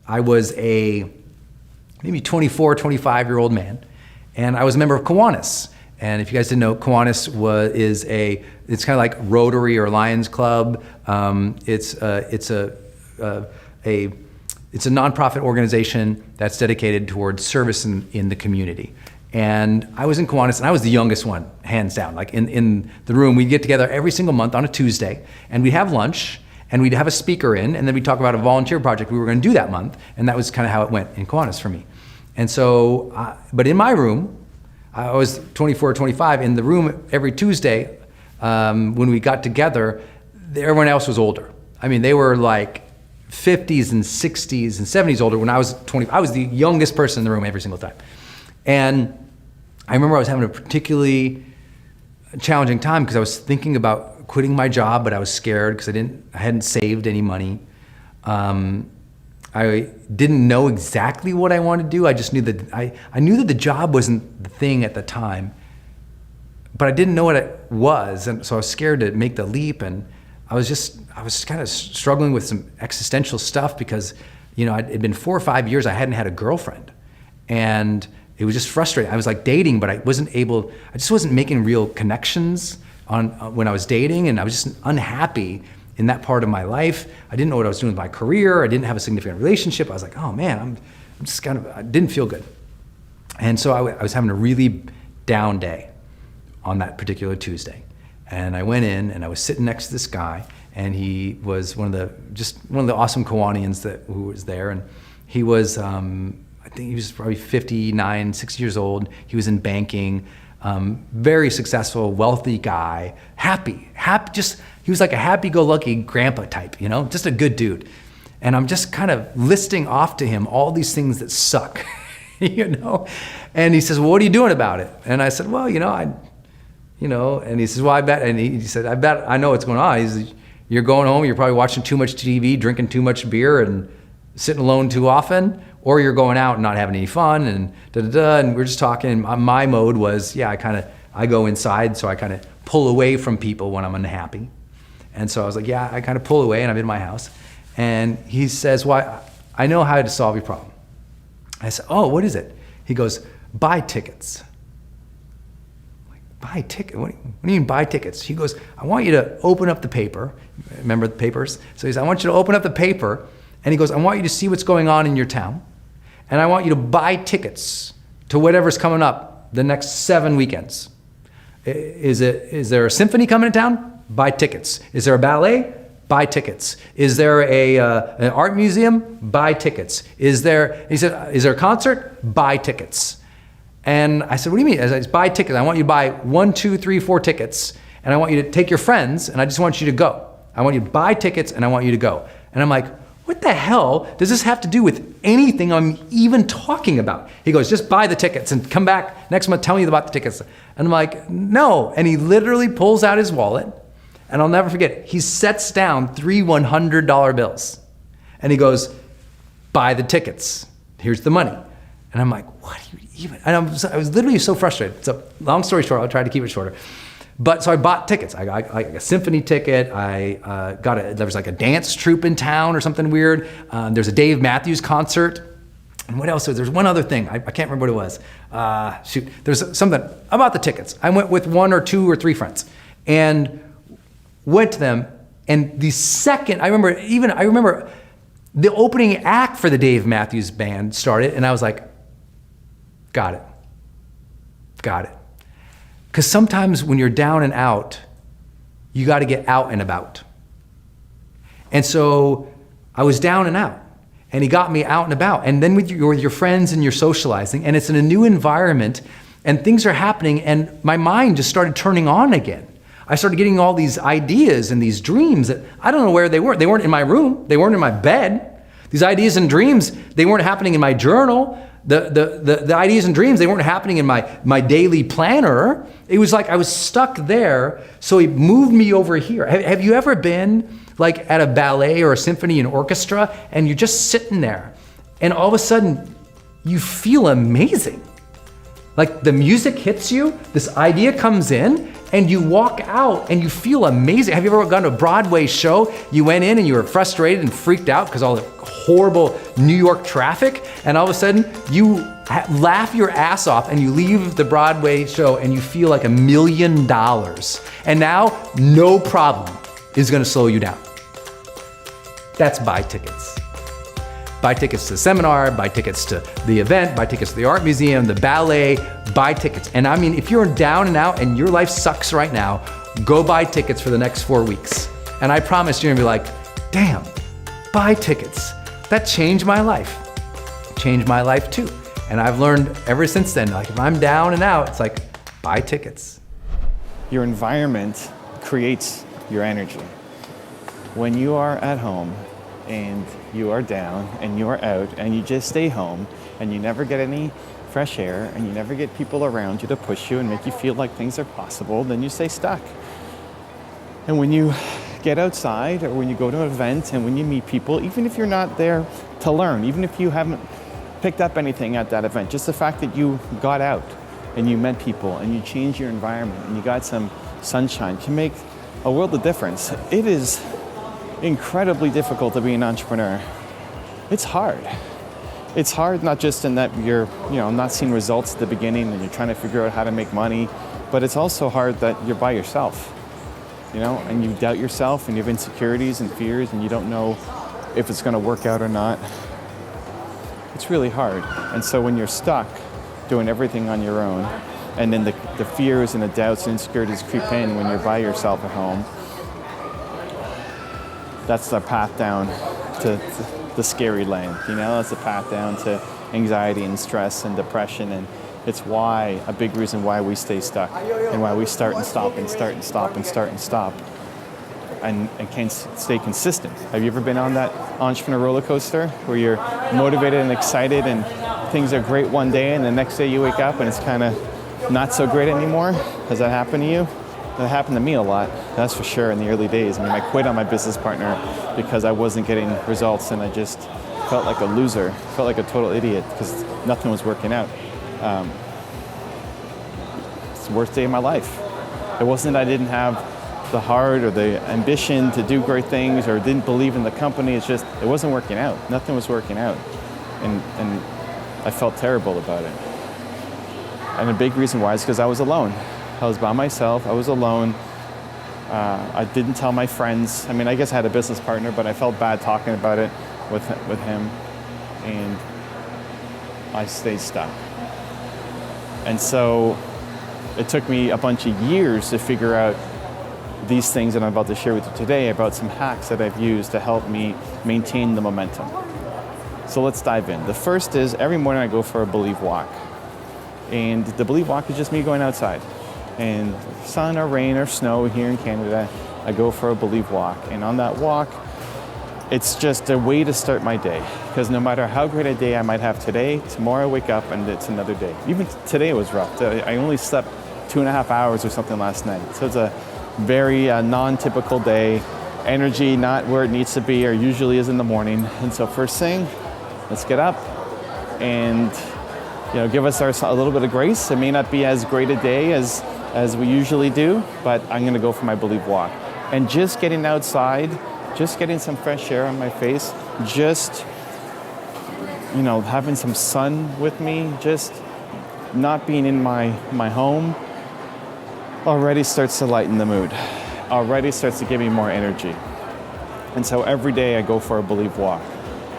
I was a maybe 24, 25-year-old man, and I was a member of Kiwanis. And if you guys didn't know, Kiwanis it's kind of like Rotary or Lions Club. It's a nonprofit organization that's dedicated towards service in the community. And I was in Kiwanis, and I was the youngest one, hands down. Like in the room, we'd get together every single month on a Tuesday, and we'd have lunch, and we'd have a speaker in, and then we'd talk about a volunteer project we were going to do that month, and that was kind of how it went in Kiwanis for me. And so, but in my room, I was 24 or 25, in the room every Tuesday, when we got together, everyone else was older. I mean, they were like 50s and 60s and 70s older. When I was 20, I was the youngest person in the room every single time. And I remember I was having a particularly challenging time because I was thinking about quitting my job, but I was scared because I hadn't saved any money. I didn't know exactly what I wanted to do. I just knew that I knew that the job wasn't the thing at the time, but I didn't know what it was, and so I was scared to make the leap. And I was kind of struggling with some existential stuff because, it'd been 4 or 5 years I hadn't had a girlfriend, and it was just frustrating. I was like dating, but I just wasn't making real connections when I was dating, and I was just unhappy in that part of my life. I didn't know what I was doing with my career. I didn't have a significant relationship. I was like, oh man, I didn't feel good. And so I was having a really down day on that particular Tuesday. And I went in, and I was sitting next to this guy, and he was one of the awesome Kiwanians who was there. And he was, I think he was probably 59, 60 years old. He was in banking, very successful, wealthy guy, happy, he was like a happy-go-lucky grandpa type, just a good dude. And I'm just kind of listing off to him all these things that suck, And he says, well, what are you doing about it? And I said, well, and he says, well, I bet, and he said, I bet I know what's going on. He says, you're going home, you're probably watching too much TV, drinking too much beer, and sitting alone too often, or you're going out and not having any fun, and and we're just talking. My mode was, I go inside, so I kind of pull away from people when I'm unhappy. And so I was like, I kind of pull away, and I'm in my house. And he says, well, I know how to solve your problem. I said, oh, what is it? He goes, buy tickets. I'm like, buy tickets? What do you mean buy tickets? He goes, I want you to open up the paper. Remember the papers? So he says, I want you to open up the paper. And he goes, I want you to see what's going on in your town. And I want you to buy tickets to whatever's coming up the next 7 weekends. Is there a symphony coming to town? Buy tickets. Is there a ballet? Buy tickets. Is there an art museum? Buy tickets. He said, is there a concert? Buy tickets. And I said, what do you mean? I said, buy tickets. I want you to buy 1, 2, 3, 4 tickets, and I want you to take your friends, and I just want you to go. I want you to buy tickets, and I want you to go. And I'm like, what the hell does this have to do with anything I'm even talking about? He goes, just buy the tickets and come back next month, tell me about the tickets. And I'm like, no. And he literally pulls out his wallet, and I'll never forget it. He sets down 3 $100 bills, and he goes, buy the tickets. Here's the money. And I'm like, what do you even? And I was literally so frustrated. So long story short, I'll try to keep it shorter. But so I bought tickets. I got a symphony ticket. There was like a dance troupe in town or something weird. There's a Dave Matthews concert. And what else? There's one other thing. I can't remember what it was. There's something about the tickets. I went with 1 or 2 or 3 friends and went to them. And the second, I remember the opening act for the Dave Matthews Band started, and I was like, got it. Because sometimes when you're down and out, you got to get out and about. And so I was down and out, and he got me out and about. And then with your friends and you're socializing, and it's in a new environment, and things are happening, and my mind just started turning on again. I started getting all these ideas and these dreams that I don't know where they were. They weren't in my room. They weren't in my bed. These ideas and dreams, they weren't happening in my journal. The ideas and dreams, they weren't happening in my daily planner. It was like I was stuck there, so he moved me over here. Have you ever been like at a ballet or a symphony, an orchestra, and you're just sitting there, and all of a sudden you feel amazing? Like the music hits you, this idea comes in, and you walk out and you feel amazing. Have you ever gone to a Broadway show? You went in and you were frustrated and freaked out because all the horrible New York traffic, and all of a sudden you laugh your ass off and you leave the Broadway show and you feel like $1 million. And now no problem is gonna slow you down. That's buy tickets. Buy tickets to the seminar, buy tickets to the event, buy tickets to the art museum, the ballet, buy tickets. And I mean, if you're down and out and your life sucks right now, go buy tickets for the next 4 weeks. And I promise you're gonna be like, damn, buy tickets. That changed my life. Changed my life too. And I've learned ever since then, like if I'm down and out, it's like, buy tickets. Your environment creates your energy. When you are at home and you are down and you are out and you just stay home and you never get any fresh air and you never get people around you to push you and make you feel like things are possible, then you stay stuck. And when you get outside or when you go to an event and when you meet people, even if you're not there to learn, even if you haven't picked up anything at that event, just the fact that you got out and you met people and you changed your environment and you got some sunshine can make a world of difference. It is incredibly difficult to be an entrepreneur. It's hard. It's hard not just in that you're not seeing results at the beginning and you're trying to figure out how to make money, but it's also hard that you're by yourself, and you doubt yourself and you have insecurities and fears and you don't know if it's going to work out or not. It's really hard. And so when you're stuck doing everything on your own, and then the fears and the doubts and insecurities creep in when you're by yourself at home, that's the path down to the scary lane. That's the path down to anxiety and stress and depression. And it's a big reason why we stay stuck and why we start and stop and start and stop and start and stop and can't stay consistent. Have you ever been on that entrepreneur roller coaster where you're motivated and excited and things are great one day and the next day you wake up and it's kind of not so great anymore? Has that happened to you? That happened to me a lot, that's for sure, in the early days. I quit on my business partner because I wasn't getting results and I just felt like a loser, felt like a total idiot because nothing was working out. It's the worst day of my life. It wasn't that I didn't have the heart or the ambition to do great things or didn't believe in the company, it's just, it wasn't working out. Nothing was working out. And I felt terrible about it. And a big reason why is because I was alone. I was by myself, I was alone. I didn't tell my friends. I guess I had a business partner, but I felt bad talking about it with him. And I stayed stuck. And so it took me a bunch of years to figure out these things that I'm about to share with you today about some hacks that I've used to help me maintain the momentum. So let's dive in. The first is every morning I go for a Believe Walk. And the Believe Walk is just me going outside. And sun or rain or snow here in Canada, I go for a Believe Walk. And on that walk, it's just a way to start my day. Because no matter how great a day I might have today, tomorrow I wake up and it's another day. Even today was rough. I only slept 2.5 hours or something last night. So it's a very non-typical day. Energy not where it needs to be or usually is in the morning. And so first thing, let's get up and give us a little bit of grace. It may not be as great a day as we usually do, but I'm gonna go for my Believe Walk. And just getting outside, just getting some fresh air on my face, just having some sun with me, just not being in my home, already starts to lighten the mood, already starts to give me more energy. And so every day I go for a Believe Walk.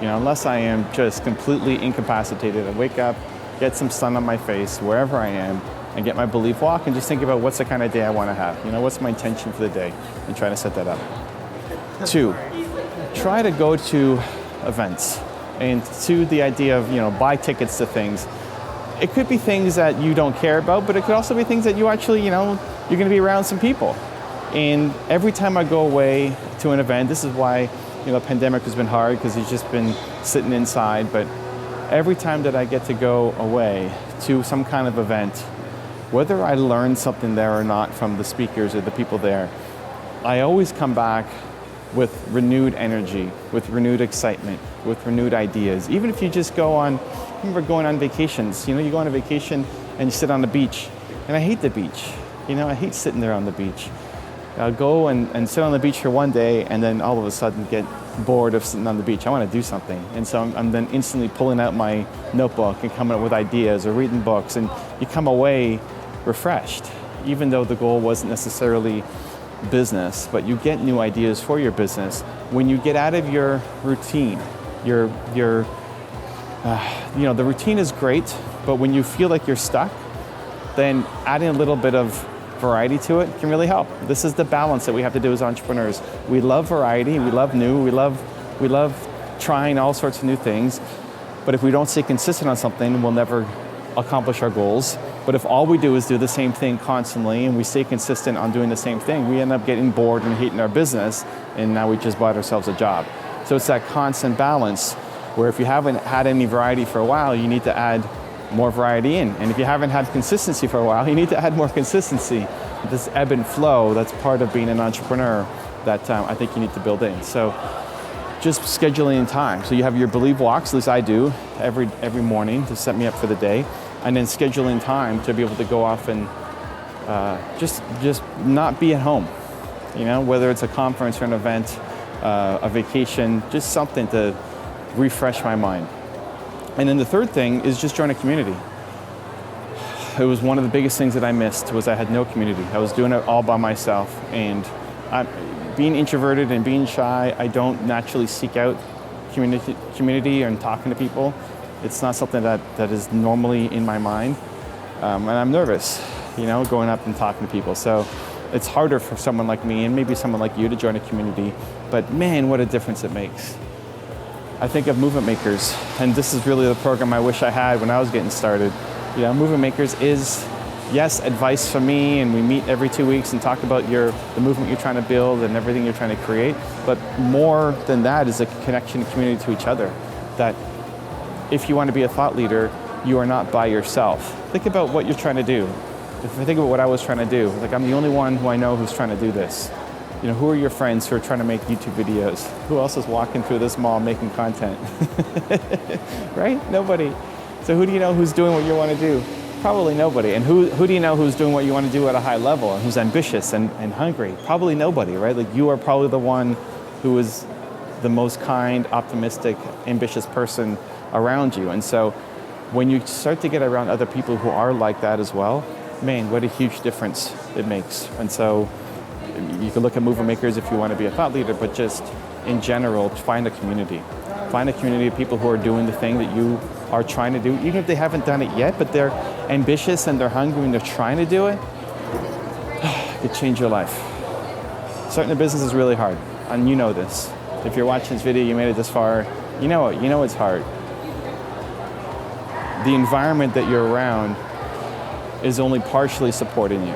Unless I am just completely incapacitated, I wake up, get some sun on my face, wherever I am, and get my Believe Walk and just think about what's the kind of day I want to have. What's my intention for the day and try to set that up. 2, try to go to events. And to the idea of, buy tickets to things. It could be things that you don't care about, but it could also be things that you actually, you're going to be around some people. And every time I go away to an event, this is why, the pandemic has been hard because you've just been sitting inside, but every time that I get to go away to some kind of event, whether I learn something there or not from the speakers or the people there, I always come back with renewed energy, with renewed excitement, with renewed ideas. Even if you just I remember going on vacations, you go on a vacation and you sit on the beach, and I hate the beach. I hate sitting there on the beach. I'll go and sit on the beach for one day and then all of a sudden get bored of sitting on the beach. I want to do something. And so I'm then instantly pulling out my notebook and coming up with ideas or reading books, and you come away refreshed, even though the goal wasn't necessarily business, but you get new ideas for your business when you get out of your routine. The routine is great, but when you feel like you're stuck, then adding a little bit of variety to it can really help. This is the balance that we have to do as entrepreneurs. We love variety, we love new, we love trying all sorts of new things, but if we don't stay consistent on something, we'll never accomplish our goals. But if all we do is do the same thing constantly and we stay consistent on doing the same thing, we end up getting bored and hating our business, and now we just bought ourselves a job. So it's that constant balance where if you haven't had any variety for a while, you need to add more variety in. And if you haven't had consistency for a while, you need to add more consistency. This ebb and flow, that's part of being an entrepreneur that I think you need to build in. So just scheduling time. So you have your believe walks, at least I do, every morning to set me up for the day. And then scheduling time to be able to go off and just not be at home. Whether it's a conference or an event, a vacation, just something to refresh my mind. And then the third thing is just join a community. It was one of the biggest things that I missed was I had no community. I was doing it all by myself, and being introverted and being shy, I don't naturally seek out community and talking to people. It's not something that is normally in my mind, and I'm nervous, going up and talking to people. So it's harder for someone like me and maybe someone like you to join a community, but man, what a difference it makes. I think of Movement Makers, and this is really the program I wish I had when I was getting started. Movement Makers is, yes, advice from me, and we meet every 2 weeks and talk about the movement you're trying to build and everything you're trying to create. But more than that is a connection and community to each other. That if you want to be a thought leader, you are not by yourself. Think about what you're trying to do. If I think about what I was trying to do, like I'm the only one who I know who's trying to do this. Who are your friends who are trying to make YouTube videos? Who else is walking through this mall making content? Right? Nobody. So who do you know who's doing what you want to do? Probably nobody. And who do you know who's doing what you want to do at a high level and who's ambitious and hungry? Probably nobody, right? Like you are probably the one who is the most kind, optimistic, ambitious person around you. And so when you start to get around other people who are like that as well, man, what a huge difference it makes. And so you can look at Movement Makers if you want to be a thought leader, but just in general, find a community. Find a community of people who are doing the thing that you are trying to do, even if they haven't done it yet, but they're ambitious and they're hungry and they're trying to do it. It could change your life. Starting a business is really hard, and you know this. If you're watching this video, you made it this far, you know it's hard. The environment that you're around is only partially supporting you.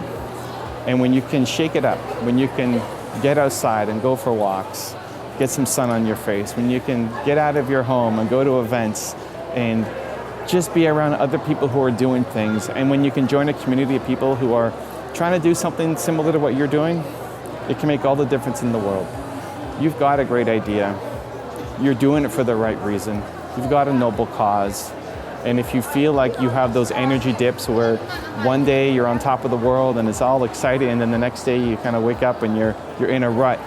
And when you can shake it up, when you can get outside and go for walks, get some sun on your face, when you can get out of your home and go to events and just be around other people who are doing things, and when you can join a community of people who are trying to do something similar to what you're doing, it can make all the difference in the world. You've got a great idea. You're doing it for the right reason. You've got a noble cause. And if you feel like you have those energy dips where one day you're on top of the world and it's all exciting, and then the next day you kind of wake up and you're in a rut.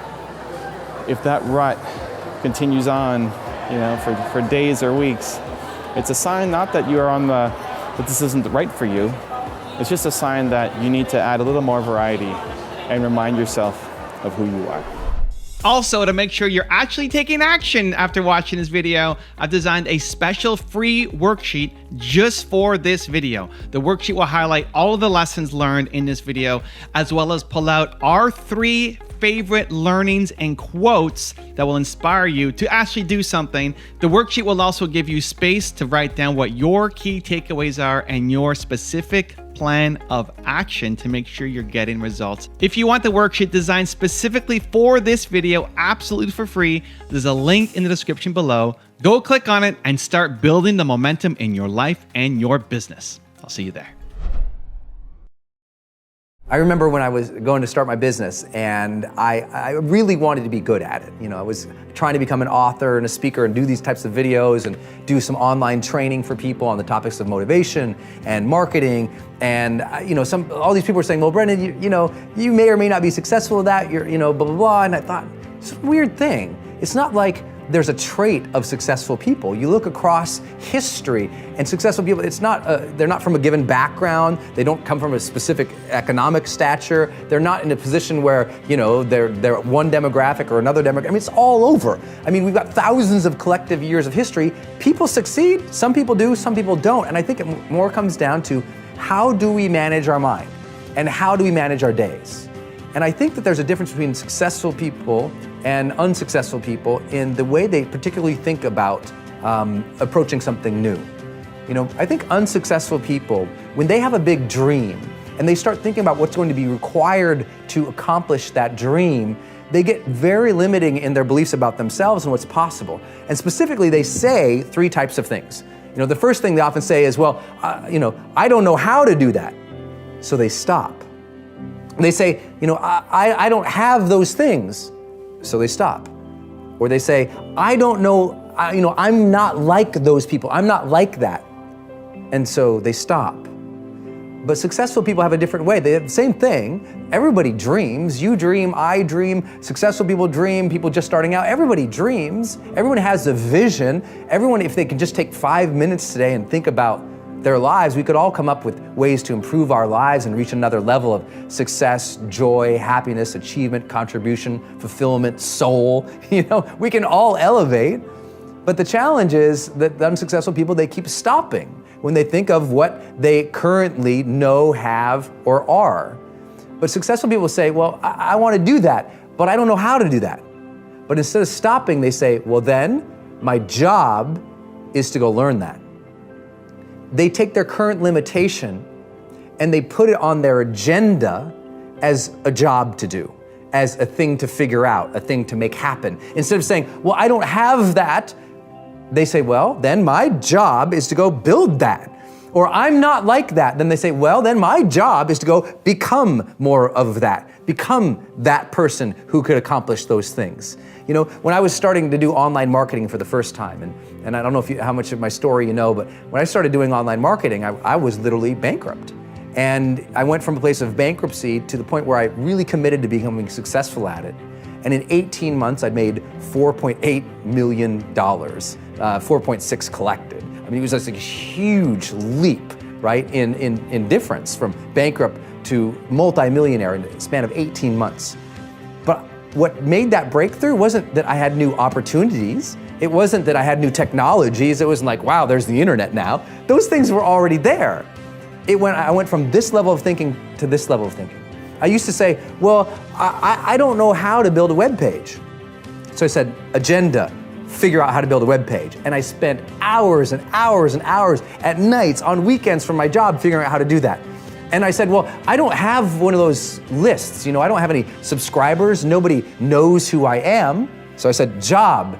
If that rut continues on, for days or weeks, it's a sign not that you're that this isn't right for you. It's just a sign that you need to add a little more variety and remind yourself of who you are. Also, to make sure you're actually taking action after watching this video, I've designed a special free worksheet just for this video. The worksheet will highlight all of the lessons learned in this video, as well as pull out our 3 favorite learnings and quotes that will inspire you to actually do something. The worksheet will also give you space to write down what your key takeaways are and your specific plan of action to make sure you're getting results. If you want the worksheet designed specifically for this video, absolutely for free, there's a link in the description below. Go click on it and start building the momentum in your life and your business. I'll see you there. I remember when I was going to start my business, and I really wanted to be good at it. You know, I was trying to become an author and a speaker and do these types of videos and do some online training for people on the topics of motivation and marketing. And you know, all these people were saying, well, Brendon, you may or may not be successful at that. You're, blah, blah, blah. And I thought, it's a weird thing. It's not like there's a trait of successful people. You look across history, and successful people, they're not from a given background. They don't come from a specific economic stature. They're not in a position where, they're one demographic or another demographic. I mean, it's all over. I mean, we've got thousands of collective years of history. People succeed, some people do, some people don't. And I think it more comes down to how do we manage our mind and how do we manage our days? And I think that there's a difference between successful people and unsuccessful people in the way they particularly think about approaching something new. I think unsuccessful people, when they have a big dream and they start thinking about what's going to be required to accomplish that dream, they get very limiting in their beliefs about themselves and what's possible. And specifically, they say three types of things. The first thing they often say is, well, I don't know how to do that. So they stop. They say, I don't have those things. So they stop. Or they say, I don't know, I'm not like those people. I'm not like that. And so they stop. But successful people have a different way. They have the same thing. Everybody dreams. You dream, I dream. Successful people dream. People just starting out. Everybody dreams. Everyone has a vision. Everyone, if they can just take 5 minutes today and think about their lives, we could all come up with ways to improve our lives and reach another level of success, joy, happiness, achievement, contribution, fulfillment, soul. We can all elevate. But the challenge is that the unsuccessful people, they keep stopping when they think of what they currently know, have, or are. But successful people say, well, I want to do that, but I don't know how to do that. But instead of stopping, they say, well, then my job is to go learn that. They take their current limitation and they put it on their agenda as a job to do, as a thing to figure out, a thing to make happen. Instead of saying, well, I don't have that, they say, well, then my job is to go build that. Or I'm not like that. Then they say, well, then my job is to go become more of that, become that person who could accomplish those things. When I was starting to do online marketing for the first time, and I don't know how much of my story you know, but when I started doing online marketing, I was literally bankrupt. And I went from a place of bankruptcy to the point where I really committed to becoming successful at it. And in 18 months, I'd made $4.8 million, 4.6 collected. I mean, it was just a huge leap, right, in difference from bankrupt to multimillionaire in a span of 18 months. But what made that breakthrough wasn't that I had new opportunities. It wasn't that I had new technologies. It wasn't like, wow, there's the internet now. Those things were already there. I went from this level of thinking to this level of thinking. I used to say, well, I don't know how to build a web page. So I said, agenda, figure out how to build a web page. And I spent hours and hours and hours at nights, on weekends from my job, figuring out how to do that. And I said, well, I don't have one of those lists. I don't have any subscribers. Nobody knows who I am. So I said, job,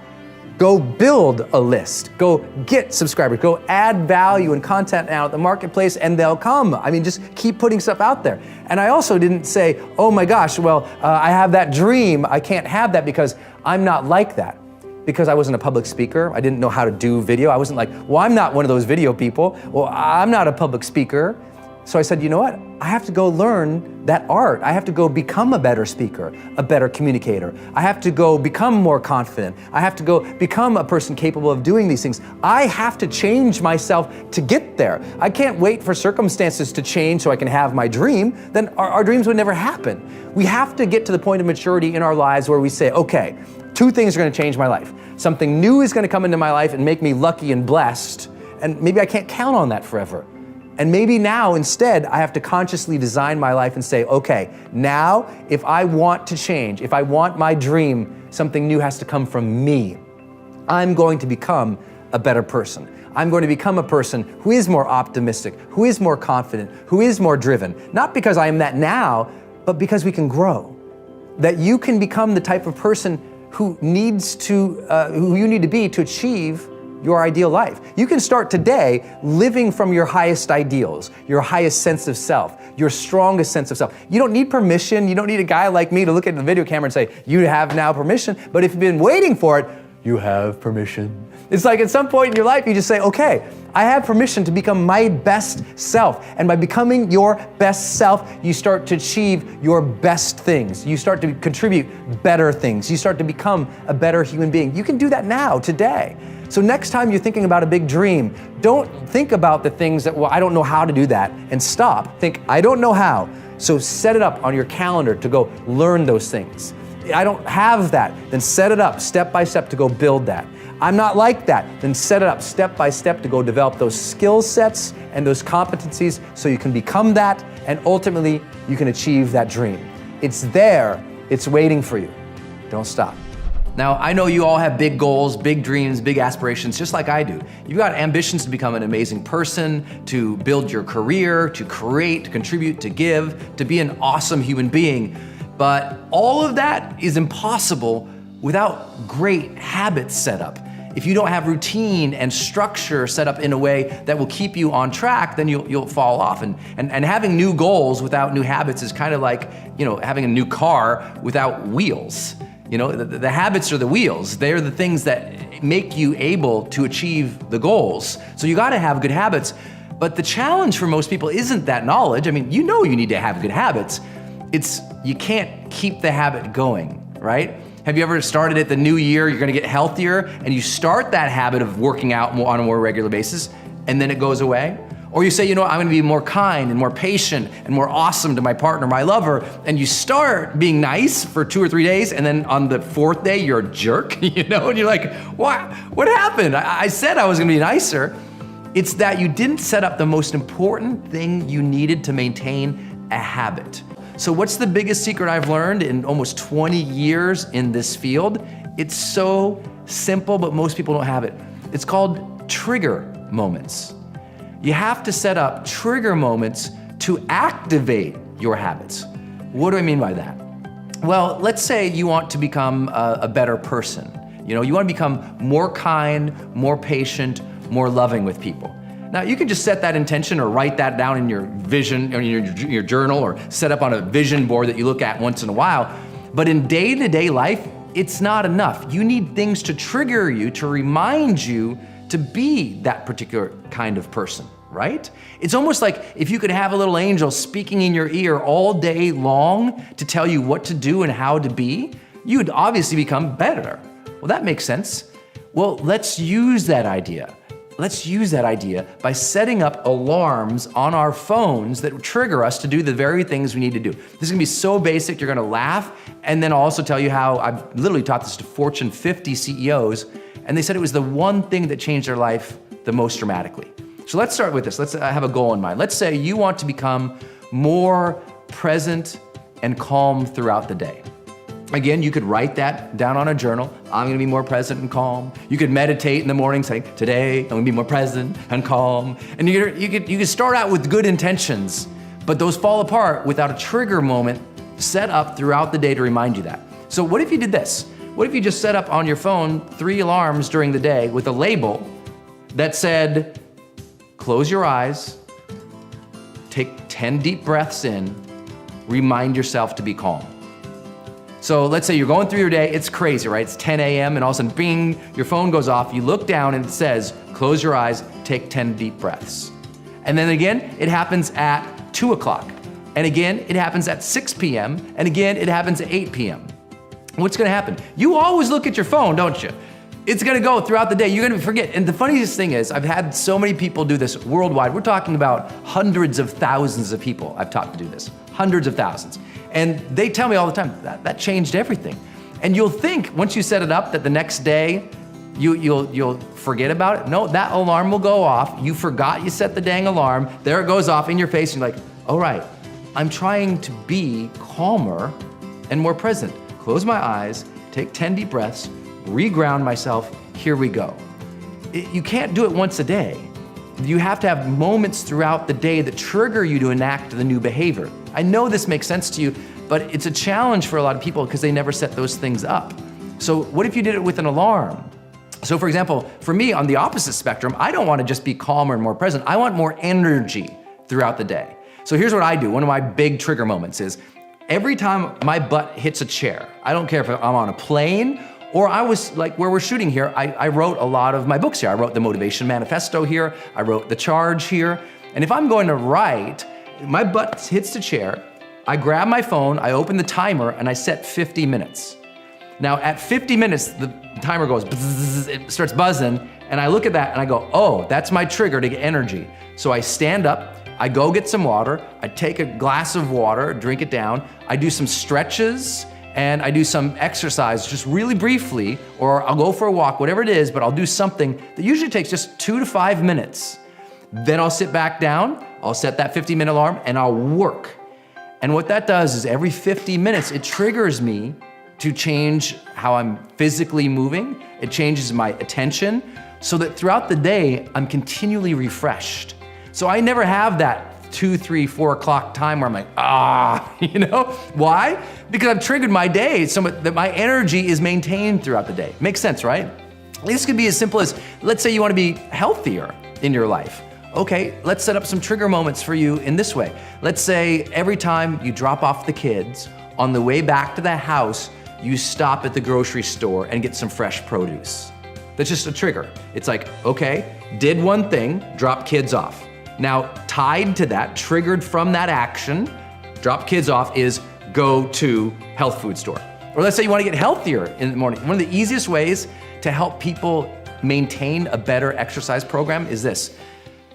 go build a list. Go get subscribers. Go add value and content out at the marketplace, and they'll come. I mean, just keep putting stuff out there. And I also didn't say, oh my gosh, well, I have that dream. I can't have that because I'm not like that. Because I wasn't a public speaker. I didn't know how to do video. I wasn't like, well, I'm not one of those video people. Well, I'm not a public speaker. So I said, you know what? I have to go learn that art. I have to go become a better speaker, a better communicator. I have to go become more confident. I have to go become a person capable of doing these things. I have to change myself to get there. I can't wait for circumstances to change so I can have my dream. Then our dreams would never happen. We have to get to the point of maturity in our lives where we say, okay, two things are going to change my life. Something new is going to come into my life and make me lucky and blessed. And maybe I can't count on that forever. And maybe now, instead, I have to consciously design my life and say, okay, now, if I want to change, if I want my dream, something new has to come from me. I'm going to become a better person. I'm going to become a person who is more optimistic, who is more confident, who is more driven. Not because I am that now, but because we can grow. That you can become the type of person who you need to be to achieve your ideal life. You can start today living from your highest ideals, your highest sense of self, your strongest sense of self. You don't need permission. You don't need a guy like me to look at the video camera and say, you have now permission. But if you've been waiting for it, you have permission. It's like at some point in your life, you just say, okay, I have permission to become my best self. And by becoming your best self, you start to achieve your best things. You start to contribute better things. You start to become a better human being. You can do that now, today. So next time you're thinking about a big dream, don't think about the things that, well, I don't know how to do that, and stop. Think, I don't know how. So set it up on your calendar to go learn those things. I don't have that, then set it up step by step to go build that. I'm not like that, then set it up step by step to go develop those skill sets and those competencies so you can become that, and ultimately you can achieve that dream. It's there, it's waiting for you. Don't stop. Now, I know you all have big goals, big dreams, big aspirations, just like I do. You've got ambitions to become an amazing person, to build your career, to create, to contribute, to give, to be an awesome human being. But all of that is impossible without great habits set up. If you don't have routine and structure set up in a way that will keep you on track, then you'll fall off. And having new goals without new habits is kind of like, having a new car without wheels. The habits are the wheels. They're the things that make you able to achieve the goals. So you gotta have good habits. But the challenge for most people isn't that knowledge. I mean, you need to have good habits. It's you can't keep the habit going, right? Have you ever started at the new year, you're gonna get healthier, and you start that habit of working out on a more regular basis, and then it goes away? Or you say, I'm gonna be more kind and more patient and more awesome to my partner, my lover, and you start being nice for 2 or 3 days, and then on the 4th day, you're a jerk, and you're like, what happened? I said I was gonna be nicer. It's that you didn't set up the most important thing you needed to maintain a habit. So what's the biggest secret I've learned in almost 20 years in this field? It's so simple, but most people don't have it. It's called trigger moments. You have to set up trigger moments to activate your habits. What do I mean by that? Well, let's say you want to become a better person. You want to become more kind, more patient, more loving with people. Now, you can just set that intention or write that down in your vision, or in your journal, or set up on a vision board that you look at once in a while. But in day-to-day life, it's not enough. You need things to trigger you, to remind you to be that particular kind of person, right? It's almost like if you could have a little angel speaking in your ear all day long to tell you what to do and how to be, you'd obviously become better. Well, that makes sense. Well, let's use that idea. Let's use that idea by setting up alarms on our phones that trigger us to do the very things we need to do. This is gonna be so basic, you're gonna laugh, and then I'll also tell you how I've literally taught this to Fortune 50 CEOs, and they said it was the one thing that changed their life the most dramatically. So let's start with this. Let's have a goal in mind. Let's say you want to become more present and calm throughout the day. Again, you could write that down on a journal. I'm gonna be more present and calm. You could meditate in the morning, say, today I'm gonna be more present and calm. And you could start out with good intentions, but those fall apart without a trigger moment set up throughout the day to remind you that. So what if you did this? What if you just set up on your phone 3 alarms during the day with a label that said, close your eyes, take 10 deep breaths in, remind yourself to be calm. So let's say you're going through your day, it's crazy, right? It's 10 a.m. and all of a sudden, bing, your phone goes off, you look down and it says, close your eyes, take 10 deep breaths. And then again, it happens at 2 o'clock. And again, it happens at 6 p.m. And again, it happens at 8 p.m. What's gonna happen? You always look at your phone, don't you? It's gonna go throughout the day, you're gonna forget. And the funniest thing is, I've had so many people do this worldwide. We're talking about hundreds of thousands of people I've taught to do this, hundreds of thousands. And they tell me all the time, that changed everything. And you'll think, once you set it up, that the next day, you'll forget about it. No, that alarm will go off. You forgot you set the dang alarm. There it goes off in your face, and you're like, all right, I'm trying to be calmer and more present. Close my eyes, take 10 deep breaths, reground myself, here we go. You can't do it once a day. You have to have moments throughout the day that trigger you to enact the new behavior. I know this makes sense to you, but it's a challenge for a lot of people because they never set those things up. So what if you did it with an alarm? So for example, for me on the opposite spectrum, I don't want to just be calmer and more present. I want more energy throughout the day. So here's what I do. One of my big trigger moments is every time my butt hits a chair, I don't care if I'm on a plane or I was like where we're shooting here, I wrote a lot of my books here. I wrote the Motivation Manifesto here. I wrote The Charge here. And if I'm going to write, my butt hits the chair, I grab my phone, I open the timer, and I set 50 minutes. Now at 50 minutes, the timer goes, bzzz, it starts buzzing, and I look at that and I go, oh, that's my trigger to get energy. So I stand up, I go get some water, I take a glass of water, drink it down, I do some stretches, and I do some exercise just really briefly, or I'll go for a walk, whatever it is, but I'll do something that usually takes just 2 to 5 minutes. Then I'll sit back down, I'll set that 50-minute alarm, and I'll work. And what that does is every 50 minutes, it triggers me to change how I'm physically moving. It changes my attention so that throughout the day, I'm continually refreshed. So I never have that 2, 3, 4 o'clock time where I'm like, Why? Because I've triggered my day so that my energy is maintained throughout the day. Makes sense, right? This could be as simple as, let's say you want to be healthier in your life. Okay, let's set up some trigger moments for you in this way. Let's say every time you drop off the kids, on the way back to the house, you stop at the grocery store and get some fresh produce. That's just a trigger. It's like, okay, did one thing, drop kids off. Now, tied to that, triggered from that action, drop kids off, is go to health food store. Or let's say you want to get healthier in the morning. One of the easiest ways to help people maintain a better exercise program is this.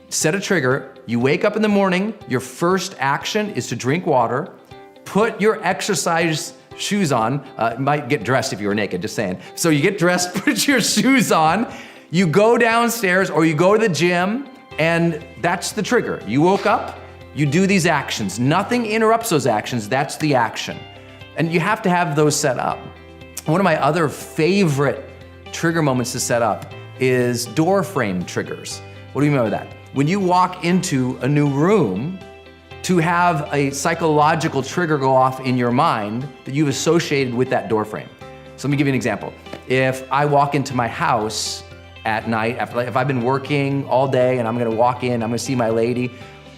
Set a trigger, you wake up in the morning, your first action is to drink water, put your exercise shoes on, might get dressed if you were naked, just saying. So you get dressed, put your shoes on, you go downstairs or you go to the gym, and that's the trigger. You woke up, you do these actions. Nothing interrupts those actions, that's the action. And you have to have those set up. One of my other favorite trigger moments to set up is door frame triggers. What do you mean by that? When you walk into a new room, to have a psychological trigger go off in your mind that you've associated with that door frame. So let me give you an example. If I walk into my house at night, if I've been working all day and I'm gonna walk in, I'm gonna see my lady,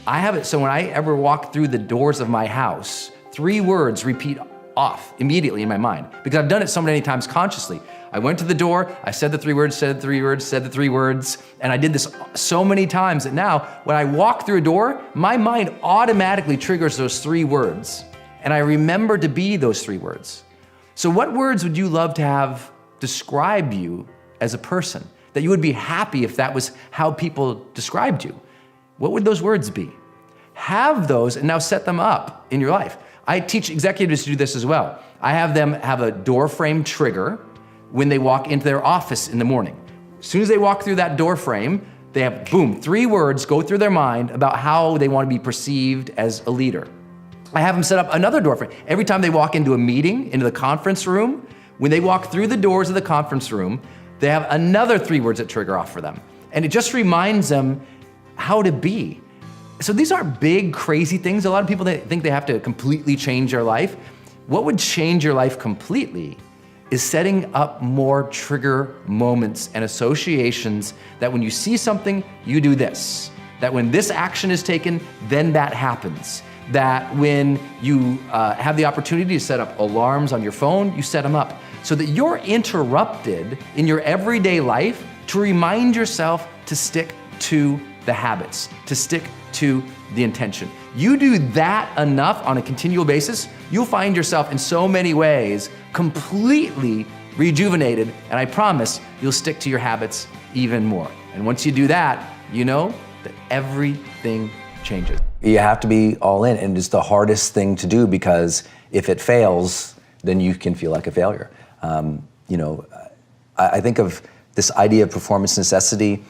I have it so when I ever walk through the doors of my house, 3 words repeat off immediately in my mind because I've done it so many times consciously. I went to the door, I said the 3 words, said the 3 words, said the 3 words, and I did this so many times that now when I walk through a door, my mind automatically triggers those 3 words, and I remember to be those 3 words. So what words would you love to have describe you as a person? That you would be happy if that was how people described you? What would those words be? Have those and now set them up in your life. I teach executives to do this as well. I have them have a door frame trigger when they walk into their office in the morning. As soon as they walk through that door frame, they have, boom, 3 words go through their mind about how they want to be perceived as a leader. I have them set up another door frame. Every time they walk into a meeting, into the conference room, when they walk through the doors of the conference room, they have another 3 words that trigger off for them. And it just reminds them how to be. So these aren't big, crazy things. A lot of people think they have to completely change their life. What would change your life completely is setting up more trigger moments and associations that when you see something, you do this. That when this action is taken, then that happens. That when you have the opportunity to set up alarms on your phone, you set them up so that you're interrupted in your everyday life to remind yourself to stick to the habits, to stick to the intention. You do that enough on a continual basis, you'll find yourself in so many ways completely rejuvenated, and I promise you'll stick to your habits even more. And once you do that, you know that everything changes. You have to be all in, and it's the hardest thing to do because if it fails, then you can feel like a failure. I think of this idea of performance necessity.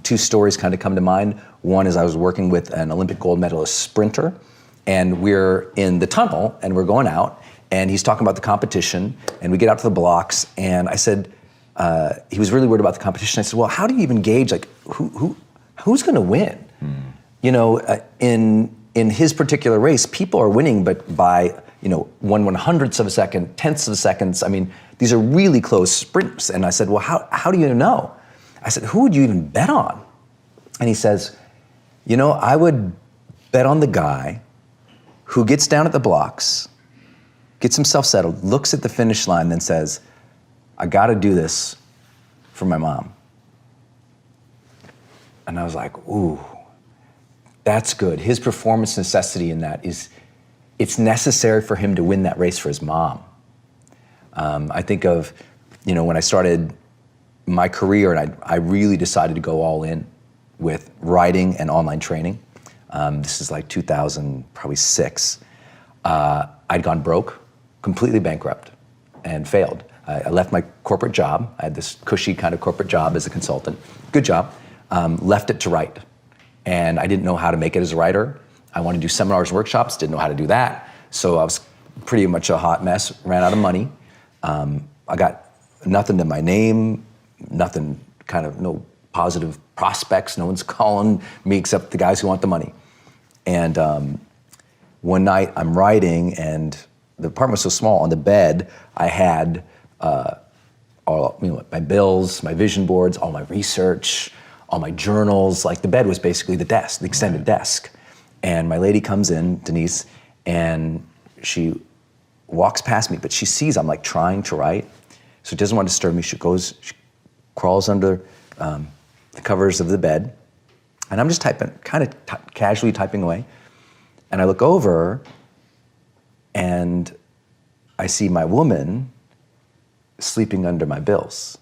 2 stories kind of come to mind. One is I was working with an Olympic gold medalist sprinter, and we're in the tunnel and we're going out, and he's talking about the competition, and we get out to the blocks, and I said, he was really worried about the competition. I said, well, how do you even gauge like who's going to win? In his particular race, people are winning, but by 1/100th of a second, tenths of seconds. I mean, these are really close sprints. And I said, well, how do you know? I said, who would you even bet on? And he says, I would bet on the guy who gets down at the blocks, gets himself settled, looks at the finish line, then says, I got to do this for my mom. And I was like, ooh, that's good. His performance necessity in that is, it's necessary for him to win that race for his mom. I think of, when I started my career and I really decided to go all in with writing and online training. This is like 2006. I'd gone broke, completely bankrupt, and failed. I left my corporate job. I had this cushy kind of corporate job as a consultant. Good job. Left it to write. And I didn't know how to make it as a writer. I wanted to do seminars and workshops, didn't know how to do that. So I was pretty much a hot mess, ran out of money. I got nothing to my name, nothing, no positive prospects. No one's calling me except the guys who want the money. And one night I'm writing, and the apartment was so small. On the bed, I had all, my bills, my vision boards, all my research, all my journals. Like, the bed was basically the desk, the extended desk. And my lady comes in, Denise, and she walks past me, but she sees I'm like trying to write. So she doesn't want to disturb me. She crawls under the covers of the bed. And I'm just typing, casually typing away. And I look over, and I see my woman sleeping under my bills.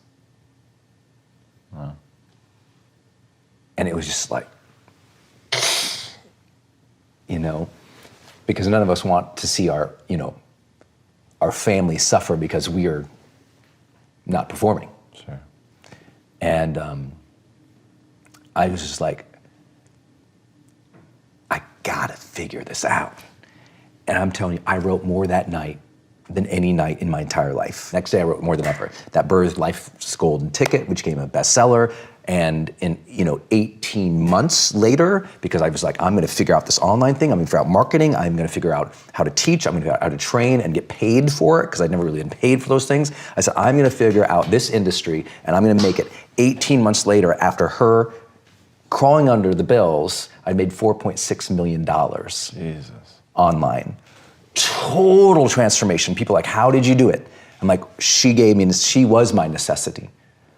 Wow. And it was just like, because none of us want to see our family suffer because we are not performing. Sure. And I was just like, I gotta figure this out. And I'm telling you, I wrote more that night than any night in my entire life. Next day I wrote more than ever. That birthed Life's Golden Ticket, which became a bestseller. And in 18 months later, because I was like, I'm gonna figure out this online thing, I'm gonna figure out marketing, I'm gonna figure out how to teach, I'm gonna figure out how to train and get paid for it, because I'd never really been paid for those things. I said, I'm gonna figure out this industry, and I'm gonna make it. 18 months later, after her crawling under the bills, I made $4.6 million Jesus. online. Total transformation. People are like, how did you do it? I'm like, she was my necessity.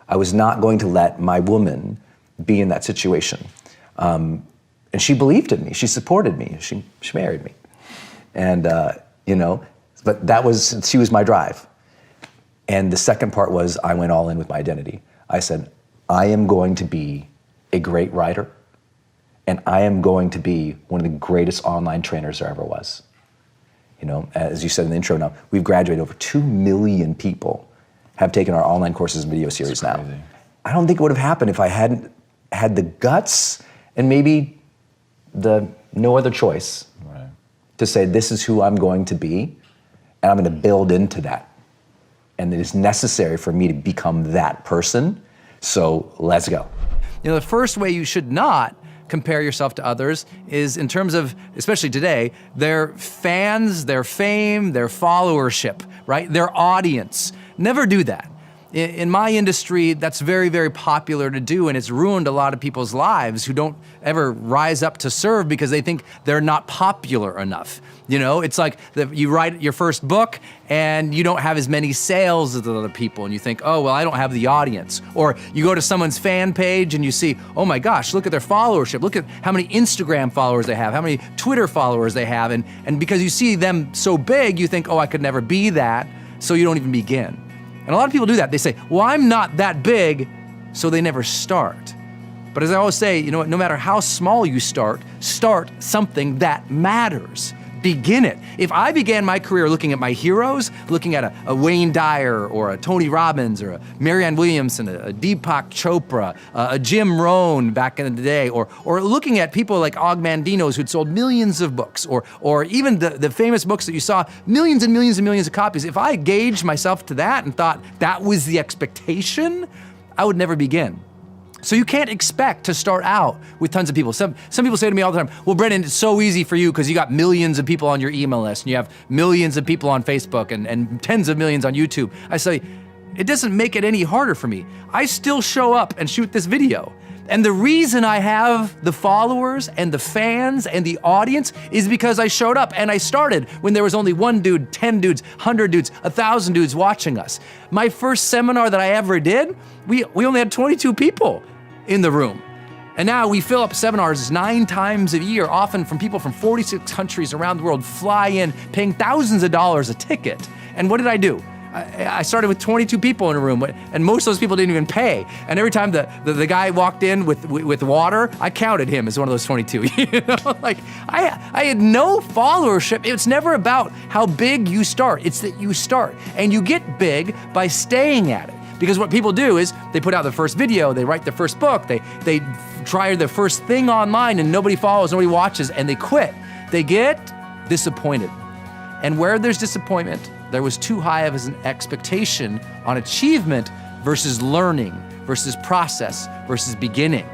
I was not going to let my woman be in that situation. And she believed in me, she supported me, she married me. And, but she was my drive. And the second part was, I went all in with my identity. I said, I am going to be a great writer, and I am going to be one of the greatest online trainers there ever was. As you said in the intro now, we've graduated over 2 million people have taken our online courses and video series now. Crazy. I don't think it would have happened if I hadn't had the guts and maybe the no other choice to say, this is who I'm going to be, and I'm going to build into that. And it is necessary for me to become that person, so let's go. The first way you should not compare yourself to others is in terms of, especially today, their fans, their fame, their followership, right? Their audience. Never do that. In my industry, that's very, very popular to do, and it's ruined a lot of people's lives who don't ever rise up to serve because they think they're not popular enough. It's like you write your first book and you don't have as many sales as the other people, and you think, oh, well, I don't have the audience. Or you go to someone's fan page and you see, oh my gosh, look at their followership. Look at how many Instagram followers they have, how many Twitter followers they have. And because you see them so big, you think, oh, I could never be that, so you don't even begin. And a lot of people do that. They say, well, I'm not that big, so they never start. But as I always say, no matter how small you start something that matters. Begin it. If I began my career looking at my heroes, looking at a Wayne Dyer or a Tony Robbins or a Marianne Williamson, a Deepak Chopra, a Jim Rohn back in the day, or looking at people like Og Mandino's who'd sold millions of books, or even the famous books that you saw, millions and millions and millions of copies, if I gauged myself to that and thought that was the expectation, I would never begin. So you can't expect to start out with tons of people. Some people say to me all the time, well, Brendon, it's so easy for you because you got millions of people on your email list and you have millions of people on Facebook and tens of millions on YouTube. I say, it doesn't make it any harder for me. I still show up and shoot this video. And the reason I have the followers and the fans and the audience is because I showed up and I started when there was only 1 dude, 10 dudes, 100 dudes, 1,000 dudes watching us. My first seminar that I ever did, we only had 22 people in the room. And now we fill up seminars 9 times a year, often from people from 46 countries around the world, fly in, paying thousands of dollars a ticket. And what did I do? I started with 22 people in a room, and most of those people didn't even pay. And every time the guy walked in with water, I counted him as one of those 22. You know, like I had no followership. It's never about how big you start. It's that you start, and you get big by staying at it. Because what people do is they put out their first video, they write their first book, they try their first thing online, and nobody follows, nobody watches, and they quit. They get disappointed. And where there's disappointment, there was too high of an expectation on achievement versus learning, versus process, versus beginning.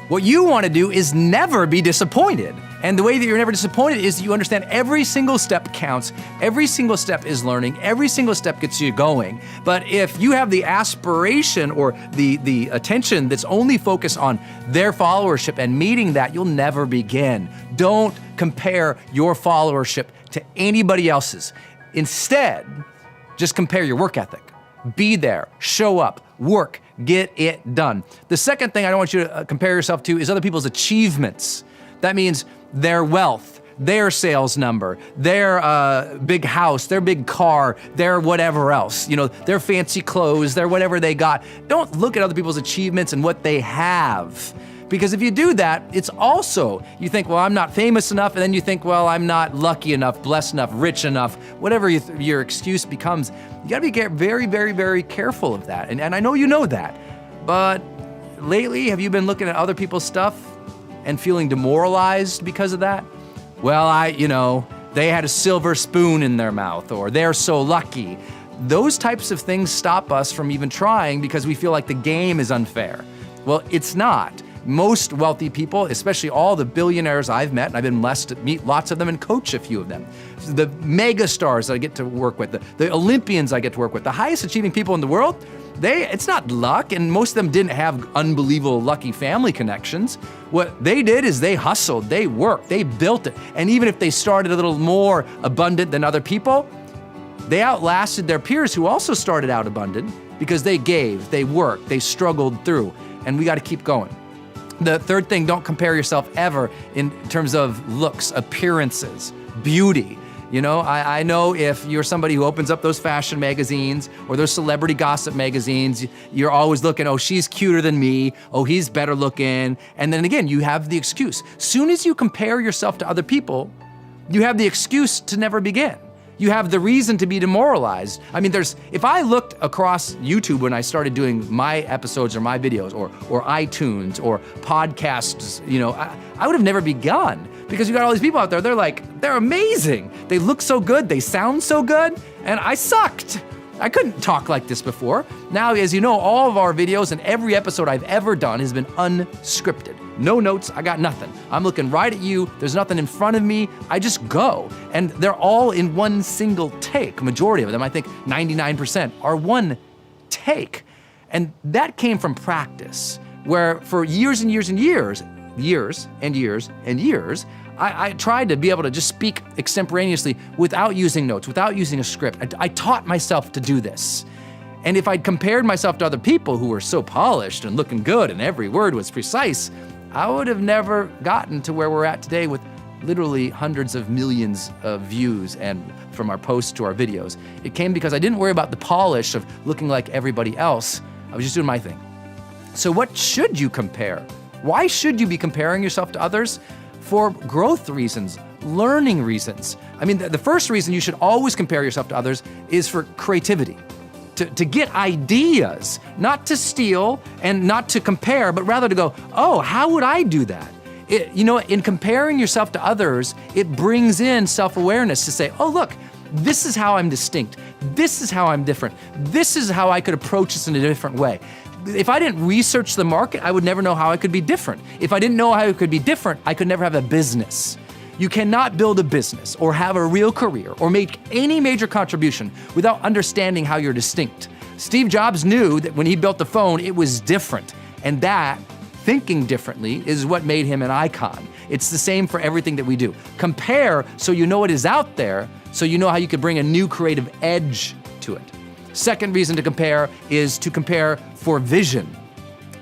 What you want to do is never be disappointed. And the way that you're never disappointed is that you understand every single step counts, every single step is learning, every single step gets you going. But if you have the aspiration or the attention that's only focused on their followership and meeting that, you'll never begin. Don't compare your followership to anybody else's. Instead, just compare your work ethic. Be there, show up, work, get it done. The second thing I don't want you to compare yourself to is other people's achievements. That means their wealth, their sales number, their big house, their big car, their whatever else, you know, their fancy clothes, their whatever they got. Don't look at other people's achievements and what they have. Because if you do that, it's also, you think, well, I'm not famous enough, and then you think, well, I'm not lucky enough, blessed enough, rich enough, whatever your excuse becomes. You gotta be very, very, very careful of that. And I know you know that, but lately, have you been looking at other people's stuff and feeling demoralized because of that? Well, they had a silver spoon in their mouth, or they're so lucky. Those types of things stop us from even trying because we feel like the game is unfair. Well, it's not. Most wealthy people, especially all the billionaires I've met, and I've been blessed to meet lots of them and coach a few of them, the mega stars that I get to work with, the Olympians I get to work with, the highest achieving people in the world, it's not luck, and most of them didn't have unbelievable lucky family connections. What they did is they hustled, they worked, they built it, and even if they started a little more abundant than other people, they outlasted their peers who also started out abundant because they gave, they worked, they struggled through, and we gotta keep going. The third thing, don't compare yourself ever in terms of looks, appearances, beauty. You know, I know if you're somebody who opens up those fashion magazines or those celebrity gossip magazines, you're always looking, oh, she's cuter than me, oh, he's better looking. And then again, you have the excuse. Soon as you compare yourself to other people, you have the excuse to never begin. You have the reason to be demoralized. I mean, if I looked across YouTube when I started doing my episodes or my videos or iTunes or podcasts, you know, I would have never begun because you got all these people out there, they're amazing. They look so good, they sound so good, and I sucked. I couldn't talk like this before. Now, as you know, all of our videos and every episode I've ever done has been unscripted. No notes, I got nothing. I'm looking right at you, there's nothing in front of me, I just go. And they're all in one single take. Majority of them, I think 99%, are one take. And that came from practice, where for years and years and years, I tried to be able to just speak extemporaneously without using notes, without using a script. I taught myself to do this. And if I'd compared myself to other people who were so polished and looking good and every word was precise, I would have never gotten to where we're at today with literally hundreds of millions of views and from our posts to our videos. It came because I didn't worry about the polish of looking like everybody else. I was just doing my thing. So what should you compare? Why should you be comparing yourself to others? For growth reasons, learning reasons. I mean, the first reason you should always compare yourself to others is for creativity. To get ideas, not to steal and not to compare, but rather to go, oh, how would I do that? In comparing yourself to others, it brings in self-awareness to say, oh, look, this is how I'm distinct. This is how I'm different. This is how I could approach this in a different way. if I didn't research the market, I would never know how I could be different. If I didn't know how I could be different, I could never have a business. You cannot build a business or have a real career or make any major contribution without understanding how you're distinct. Steve Jobs knew that when he built the phone, it was different. And that, thinking differently, is what made him an icon. It's the same for everything that we do. Compare so you know what is out there, so you know how you could bring a new creative edge to it. Second reason to compare is to compare for vision.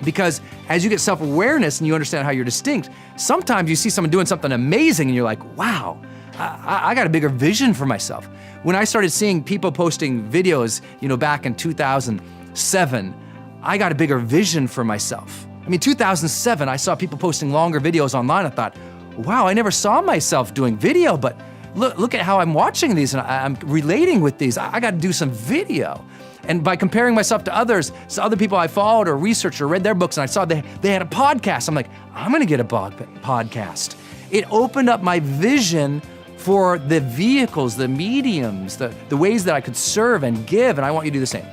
Because as you get self-awareness and you understand how you're distinct, sometimes you see someone doing something amazing and you're like, wow, I got a bigger vision for myself. When I started seeing people posting videos, back in 2007, I got a bigger vision for myself. I mean, 2007, I saw people posting longer videos online. I thought, wow, I never saw myself doing video, but look at how I'm watching these and I'm relating with these. I got to do some video. And by comparing myself to others, so other people I followed or researched or read their books, and I saw they had a podcast, I'm like, I'm gonna get a podcast. It opened up my vision for the vehicles, the mediums, the ways that I could serve and give, and I want you to do the same.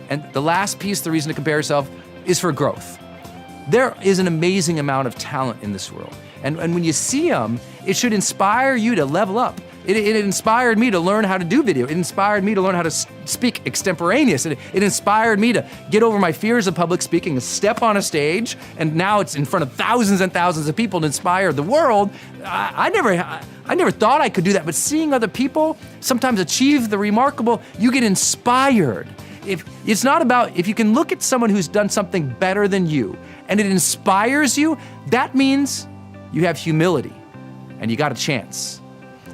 And the last piece, the reason to compare yourself, is for growth. There is an amazing amount of talent in this world. And when you see them, it should inspire you to level up. It inspired me to learn how to do video. It inspired me to learn how to speak extemporaneous. It inspired me to get over my fears of public speaking and step on a stage, and now it's in front of thousands and thousands of people to inspire the world. I never thought I could do that, but seeing other people sometimes achieve the remarkable, you get inspired. If you can look at someone who's done something better than you, and it inspires you, that means you have humility, and you got a chance.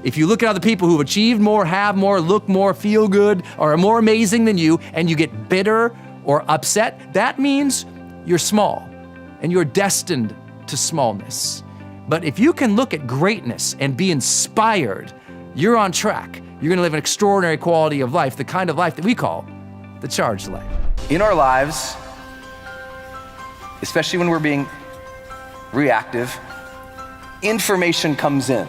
If you look at other people who've achieved more, have more, look more, feel good, or are more amazing than you, and you get bitter or upset, that means you're small, and you're destined to smallness. But if you can look at greatness and be inspired, you're on track. You're gonna live an extraordinary quality of life, the kind of life that we call the charged life. In our lives, especially when we're being reactive, information comes in,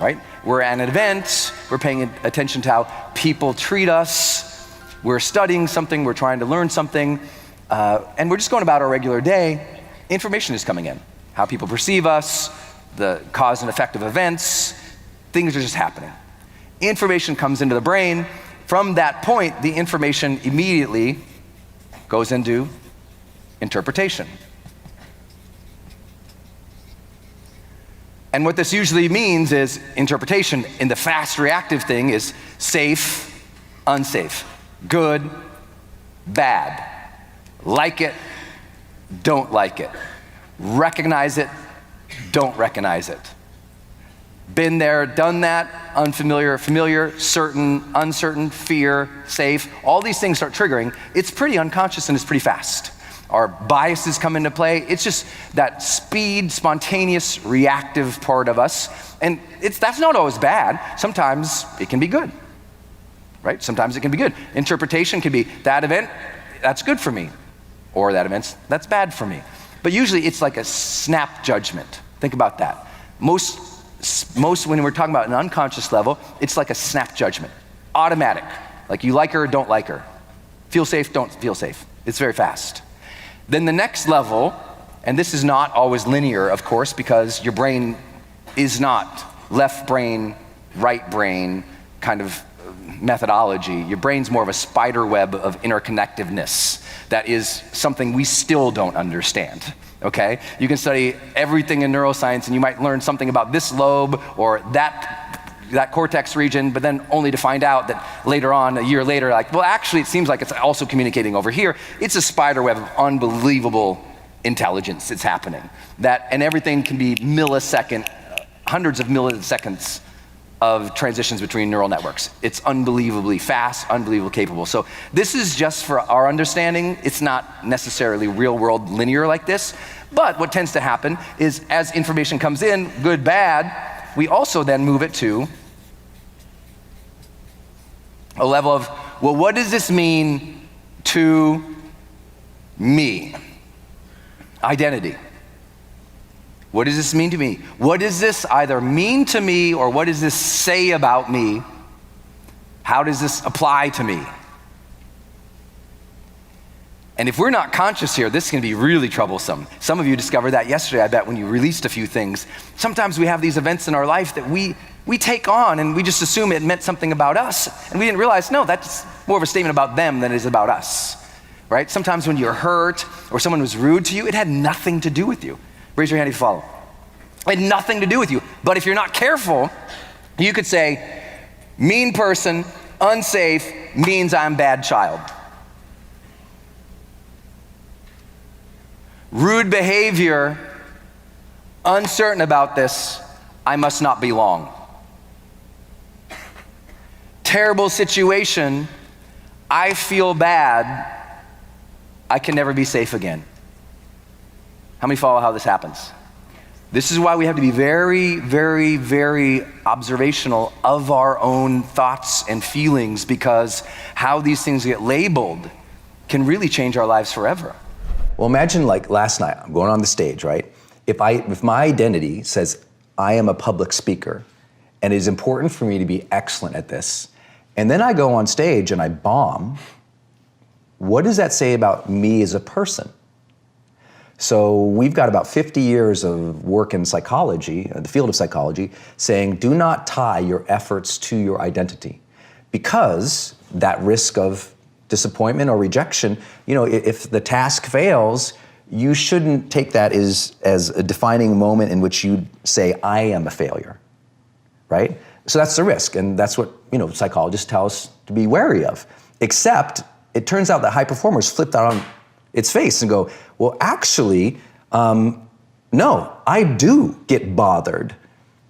right? We're at an event, we're paying attention to how people treat us, we're studying something, we're trying to learn something, and we're just going about our regular day. Information is coming in. How people perceive us, the cause and effect of events, things are just happening. Information comes into the brain. From that point, the information immediately goes into interpretation. And what this usually means is interpretation in the fast reactive thing is safe, unsafe, good, bad, like it, don't like it, recognize it, don't recognize it. Been there, done that, unfamiliar, familiar, certain, uncertain, fear, safe, all these things start triggering. It's pretty unconscious and it's pretty fast. Our biases come into play. It's just that speed, spontaneous, reactive part of us. And that's not always bad. Sometimes it can be good, right? Sometimes it can be good. Interpretation can be, that event, that's good for me. Or that event, that's bad for me. But usually it's like a snap judgment. Think about that. Most when we're talking about an unconscious level, it's like a snap judgment. Automatic. Like you like her, don't like her. Feel safe, don't feel safe. It's very fast. Then the next level, and this is not always linear, of course, because your brain is not left brain, right brain kind of methodology. Your brain's more of a spider web of interconnectiveness that is something we still don't understand, okay? You can study everything in neuroscience and you might learn something about this lobe or that cortex region, but then only to find out that later on, a year later, like, well, actually it seems like it's also communicating over here. It's a spider web of unbelievable intelligence that's happening. And everything can be millisecond, hundreds of milliseconds of transitions between neural networks. It's unbelievably fast, unbelievably capable. So this is just for our understanding. It's not necessarily real world linear like this, but what tends to happen is as information comes in, good, bad, we also then move it to a level of, well, what does this mean to me? Identity. What does this mean to me? What does this either mean to me or what does this say about me? How does this apply to me? And if we're not conscious here, this can be really troublesome. Some of you discovered that yesterday, I bet, when you released a few things. Sometimes we have these events in our life that we take on and we just assume it meant something about us. And we didn't realize, no, that's more of a statement about them than it is about us, right? Sometimes when you're hurt or someone was rude to you, it had nothing to do with you. Raise your hand if you follow. It had nothing to do with you. But if you're not careful, you could say, mean person, unsafe, means I'm bad child. Rude behavior, uncertain about this, I must not belong. Terrible situation, I feel bad, I can never be safe again. How many follow how this happens? This is why we have to be very, very, very observational of our own thoughts and feelings, because how these things get labeled can really change our lives forever. Well, imagine like last night, I'm going on the stage, right? If my identity says I am a public speaker and it is important for me to be excellent at this, and then I go on stage and I bomb, what does that say about me as a person? So we've got about 50 years of work in psychology, the field of psychology, saying do not tie your efforts to your identity, because that risk of disappointment or rejection, if the task fails, you shouldn't take that as a defining moment in which you say, I am a failure, right? So that's the risk, and that's what psychologists tell us to be wary of. Except, it turns out that high performers flip that on its face and go, well, actually, no, I do get bothered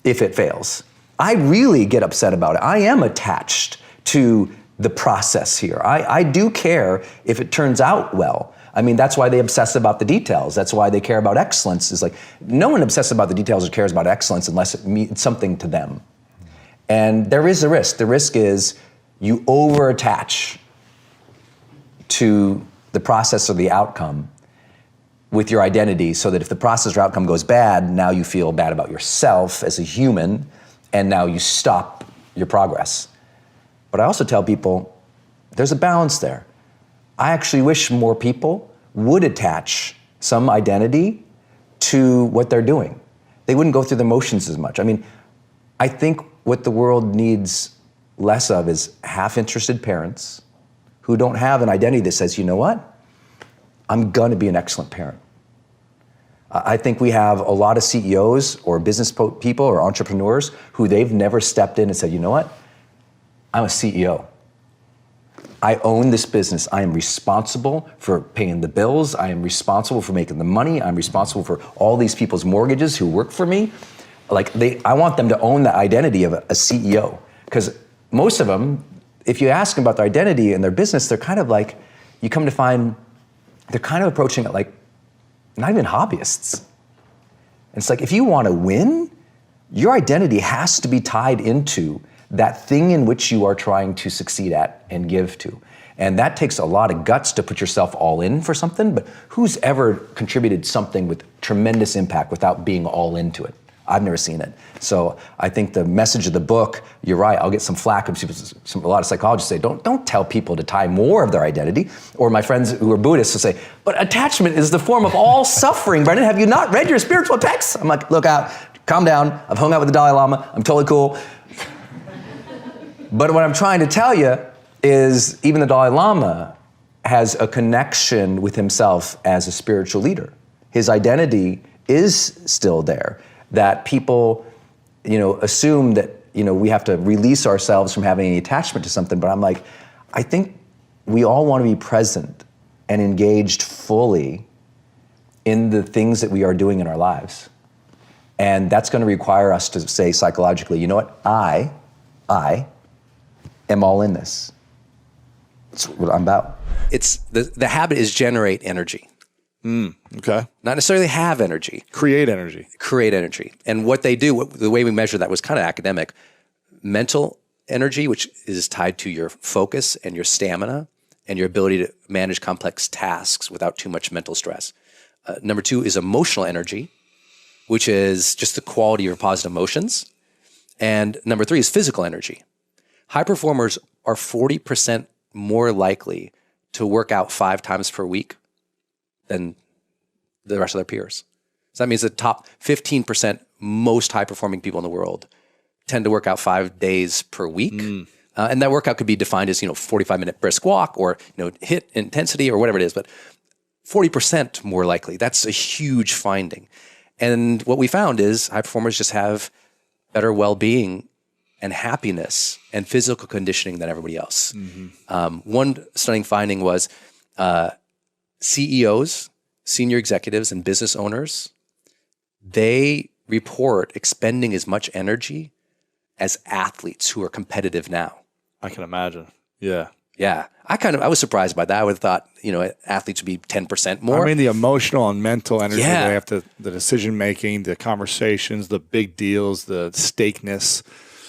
if it fails. I really get upset about it. I am attached to the process here. I do care if it turns out well. I mean, that's why they obsess about the details. That's why they care about excellence. It's like, no one obsesses about the details or cares about excellence unless it means something to them. And there is a risk. The risk is you over-attach to the process or the outcome with your identity, so that if the process or outcome goes bad, now you feel bad about yourself as a human, and now you stop your progress. But I also tell people, there's a balance there. I actually wish more people would attach some identity to what they're doing. They wouldn't go through the motions as much. I mean, I think what the world needs less of is half-interested parents who don't have an identity that says, you know what? I'm gonna be an excellent parent. I think we have a lot of CEOs or business people or entrepreneurs who they've never stepped in and said, you know what? I'm a CEO. I own this business. I am responsible for paying the bills. I am responsible for making the money. I'm responsible for all these people's mortgages who work for me. I want them to own the identity of a CEO, because most of them, if you ask them about their identity and their business, they're kind of like, you come to find, they're kind of approaching it like not even hobbyists. It's like, if you want to win, your identity has to be tied into that thing in which you are trying to succeed at and give to. And that takes a lot of guts to put yourself all in for something, but who's ever contributed something with tremendous impact without being all into it? I've never seen it. So I think the message of the book, you're right, I'll get some flack from a lot of psychologists say, don't tell people to tie more of their identity. Or my friends who are Buddhists will say, but attachment is the form of all suffering. Brendon, have you not read your spiritual texts? I'm like, look out, calm down. I've hung out with the Dalai Lama. I'm totally cool. But what I'm trying to tell you is even the Dalai Lama has a connection with himself as a spiritual leader. His identity is still there. That people, assume that, we have to release ourselves from having any attachment to something. But I'm like, I think we all want to be present and engaged fully in the things that we are doing in our lives. And that's going to require us to say psychologically, you know what? I am all in this. That's what I'm about. It's the habit is generate energy. Okay. Not necessarily have energy. Create energy. Create energy. And what they do, the way we measure that was kind of academic. Mental energy, which is tied to your focus and your stamina and your ability to manage complex tasks without too much mental stress. Number 2 is emotional energy, which is just the quality of your positive emotions. And number 3 is physical energy. High performers are 40% more likely to work out 5 times per week than the rest of their peers. So that means the top 15% most high-performing people in the world tend to work out 5 days per week. And that workout could be defined as, 45-minute brisk walk or, HIIT intensity or whatever it is, but 40% more likely. That's a huge finding. And what we found is high performers just have better well-being and happiness and physical conditioning than everybody else. One stunning finding was CEOs, senior executives, and business owners, they report expending as much energy as athletes who are competitive now. I can imagine. Yeah. Yeah. I was surprised by that. I would have thought, athletes would be 10% more. I mean, the emotional and mental energy Yeah. they have to, the decision making, the conversations, the big deals, the stakeness.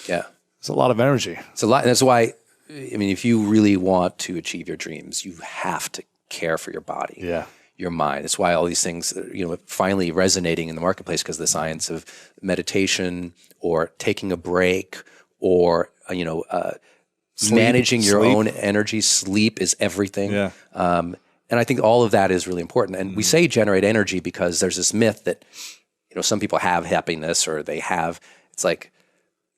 Yeah. It's a lot of energy. It's a lot. And that's why, if you really want to achieve your dreams, you have to care for your body, your mind. That's why all these things, finally resonating in the marketplace because of the science of meditation or taking a break or, managing your own energy. Sleep is everything. Yeah. And I think all of that is really important. And we say generate energy because there's this myth that, some people have happiness or they have, it's like,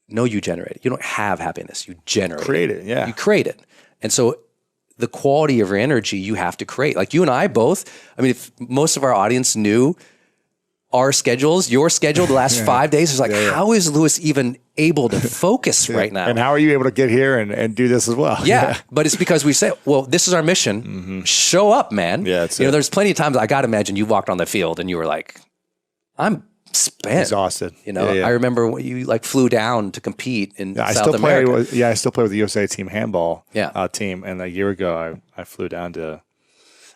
no, you generate it. You don't have happiness. You generate Create it, yeah. You create it. And so the quality of your energy you have to create. Like you and I both, if most of our audience knew our schedules, your schedule the last 5 days, it's like, how is Lewis even able to focus right now? And how are you able to get here and do this as well? Yeah. But it's because we say, well, this is our mission. Show up, man. Yeah, there's plenty of times I got to imagine you walked on the field and you were like, I'm spent. Exhausted. I remember when you flew down to compete in South America. I still play with the USA team handball Yeah. team. And a year ago, I flew down to,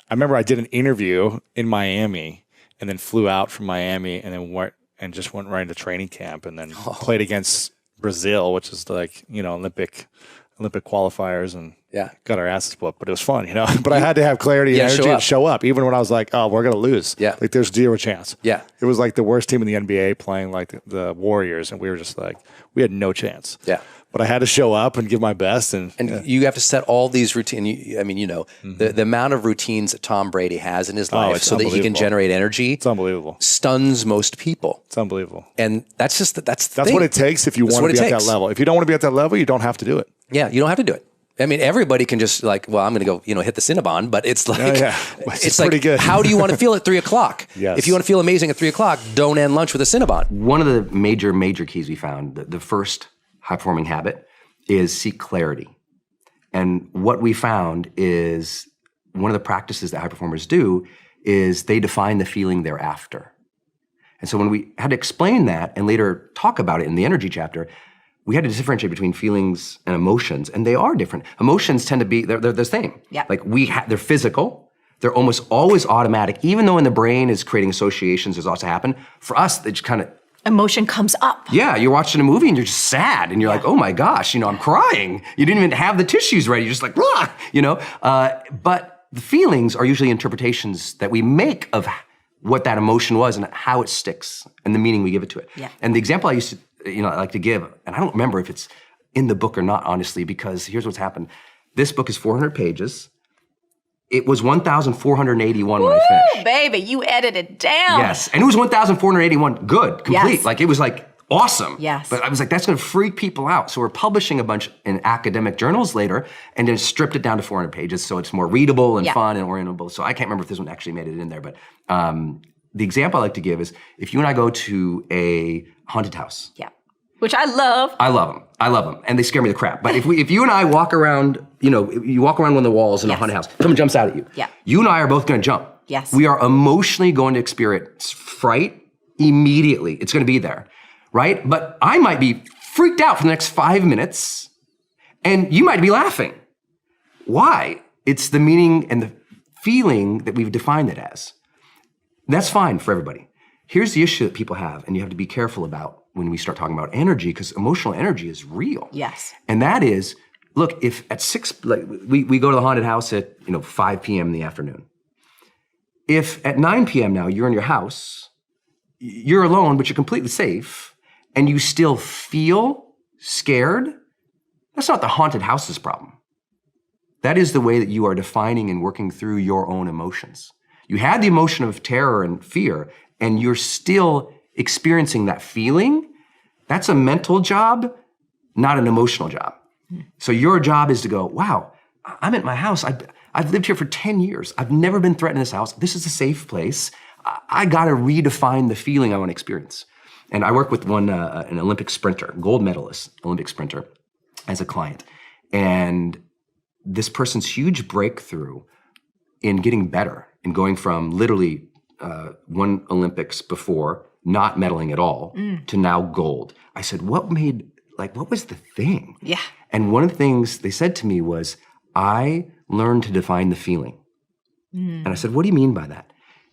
I remember I did an interview in Miami and then flew out from Miami and then just went right into training camp and then played against Brazil, which is Olympic qualifiers and got our asses whooped, but it was fun, But I had to have clarity and energy and show up, even when I was like, oh, we're going to lose. Yeah. Like there's zero chance. Yeah. It was like the worst team in the NBA playing like the Warriors, and we were just like, we had no chance. Yeah. But I had to show up and give my best. And you have to set all these routines. The amount of routines that Tom Brady has in his life it's so that he can unbelievable. generate energy. It's unbelievable. Stuns most people. It's unbelievable. And that's What it takes if you want to be at that level. If you don't want to be at that level, you don't have to do it. Yeah, you don't have to do it. Everybody can just I'm going to go, hit the Cinnabon, but it's like, it's pretty good. How do you want to feel at 3:00? Yes. If you want to feel amazing at 3:00, don't end lunch with a Cinnabon. One of the major keys we found, the first high-performing habit, is seek clarity. And what we found is one of the practices that high performers do is they define the feeling they're after. And so when we had to explain that and later talk about it in the energy chapter, we had to differentiate between feelings and emotions, and they are different. Emotions tend to be, they're the same. Yeah. They're physical, they're almost always automatic, even though in the brain is creating associations, there's also happen. For us, they just kind of, emotion comes up. yeah, you're watching a movie and you're just sad and you're like, oh my gosh, I'm crying. You didn't even have the tissues ready. You're just like, blah, but the feelings are usually interpretations that we make of what that emotion was and how it sticks and the meaning we give it to it. Yeah. And the example I used to, I like to give, and I don't remember if it's in the book or not, honestly, because here's what's happened. This book is 400 pages. It was 1,481 when I finished. Baby, you edited down. Yes, and it was 1,481 good, complete. Yes. Like it was like awesome. Yes. But I was like, that's gonna freak people out. So we're publishing a bunch in academic journals later and then stripped it down to 400 pages so it's more readable and fun and orientable. So I can't remember if this one actually made it in there, but the example I like to give is if you and I go to a haunted house. Yeah. Which I love. I love them, and they scare me to crap. But if you and I walk around, you walk around one of the walls in a haunted house, someone jumps out at you. Yeah. You and I are both going to jump. Yes. We are emotionally going to experience fright immediately. It's going to be there, right? But I might be freaked out for the next 5 minutes, and you might be laughing. Why? It's the meaning and the feeling that we've defined it as. That's fine for everybody. Here's the issue that people have, and you have to be careful about when we start talking about energy, because emotional energy is real. Yes. And that is, look, if at 6, we go to the haunted house at 5 p.m. in the afternoon. If at 9 p.m. now you're in your house, you're alone, but you're completely safe, and you still feel scared, that's not the haunted house's problem. That is the way that you are defining and working through your own emotions. You had the emotion of terror and fear, and you're still experiencing that feeling. That's a mental job, not an emotional job. So your job is to go, wow, I'm at my house. I've lived here for 10 years. I've never been threatened in this house. This is a safe place. I got to redefine the feeling I want to experience. And I work with an Olympic sprinter, gold medalist, Olympic sprinter, as a client. And this person's huge breakthrough in getting better and going from literally won Olympics before, not medaling at all, to now gold. I said, what was the thing? Yeah. And one of the things they said to me was, I learned to define the feeling. And I said, what do you mean by that?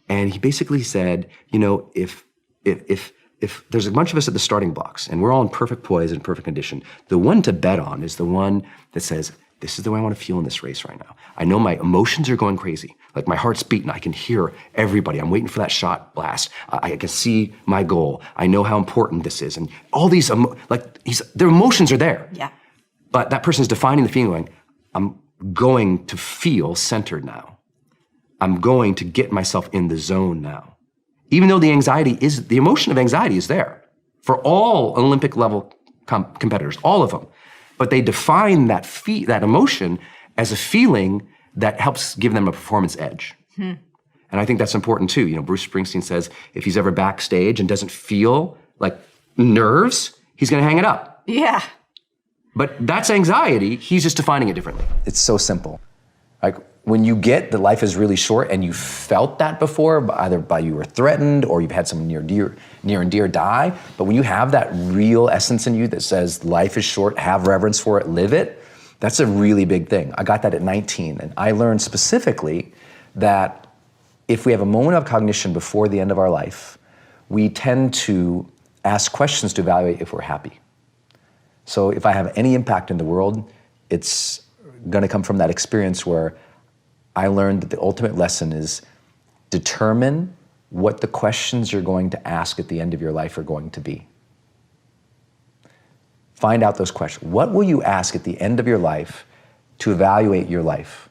And he basically said, if there's a bunch of us at the starting blocks and we're all in perfect poise and perfect condition, the one to bet on is the one that says, this is the way I want to feel in this race right now. I know my emotions are going crazy. Like my heart's beating. I can hear everybody. I'm waiting for that shot blast. I can see my goal. I know how important this is. And all these, their emotions are there. Yeah. But that person's defining the feeling going, I'm going to feel centered now. I'm going to get myself in the zone now. Even though the emotion of anxiety is there for all Olympic level competitors, all of them. But they define that emotion as a feeling that helps give them a performance edge. And I think that's important too. Bruce Springsteen says if he's ever backstage and doesn't feel like nerves, he's gonna hang it up. Yeah. But that's anxiety, he's just defining it differently. It's so simple. Like when you get that life is really short and you felt that before, either by you were threatened or you've had someone near and dear die, but when you have that real essence in you that says life is short, have reverence for it, live it, that's a really big thing. I got that at 19, and I learned specifically that if we have a moment of cognition before the end of our life, we tend to ask questions to evaluate if we're happy. So if I have any impact in the world, it's gonna come from that experience where I learned that the ultimate lesson is determine what the questions you're going to ask at the end of your life are going to be. Find out those questions. What will you ask at the end of your life to evaluate your life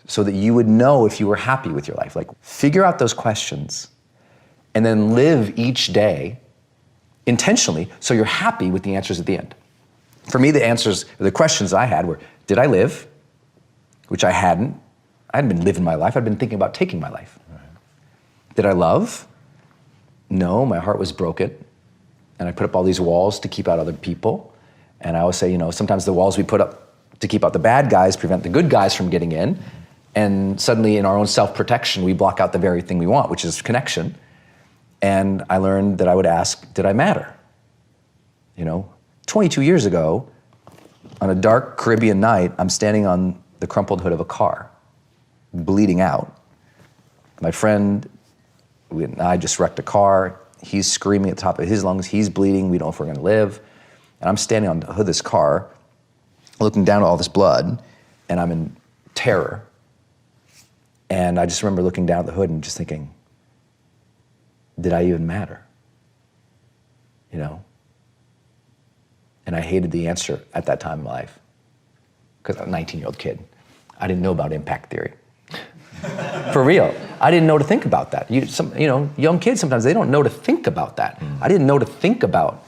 so that you would know if you were happy with your life? Like, figure out those questions and then live each day intentionally so you're happy with the answers at the end. For me, the questions I had were, did I live? Which I hadn't. I hadn't been living my life. I'd been thinking about taking my life. Right. Did I love? No, my heart was broken. And I put up all these walls to keep out other people. And I always say, sometimes the walls we put up to keep out the bad guys prevent the good guys from getting in. And suddenly in our own self-protection, we block out the very thing we want, which is connection. And I learned that I would ask, did I matter? 22 years ago, on a dark Caribbean night, I'm standing on the crumpled hood of a car, bleeding out. My friend and I just wrecked a car. He's screaming at the top of his lungs. He's bleeding. We don't know if we're going to live. And I'm standing on the hood of this car, looking down at all this blood, and I'm in terror. And I just remember looking down at the hood and just thinking, did I even matter? And I hated the answer at that time in my life, because I'm a 19-year-old kid. I didn't know about impact theory. For real. I didn't know to think about that. Young kids sometimes, they don't know to think about that. I didn't know to think about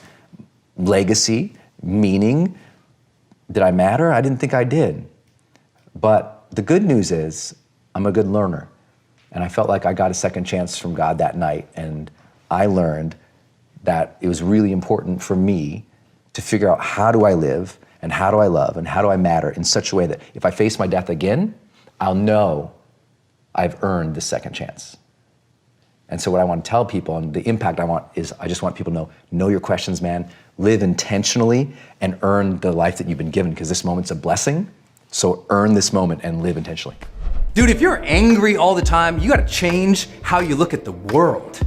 legacy, meaning. Did I matter? I didn't think I did. But the good news is, I'm a good learner. And I felt like I got a second chance from God that night. And I learned that it was really important for me to figure out, how do I live, and how do I love, and how do I matter in such a way that if I face my death again, I'll know I've earned the second chance. And so what I want to tell people, and the impact I want, is I just want people to know your questions, man. Live intentionally and earn the life that you've been given, because this moment's a blessing. So earn this moment and live intentionally. Dude, if you're angry all the time, you gotta change how you look at the world.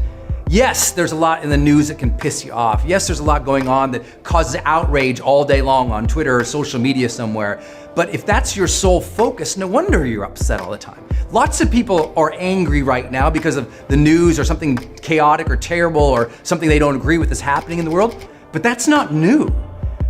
Yes, there's a lot in the news that can piss you off. Yes, there's a lot going on that causes outrage all day long on Twitter or social media somewhere. But if that's your sole focus, no wonder you're upset all the time. Lots of people are angry right now because of the news or something chaotic or terrible or something they don't agree with is happening in the world. But that's not new.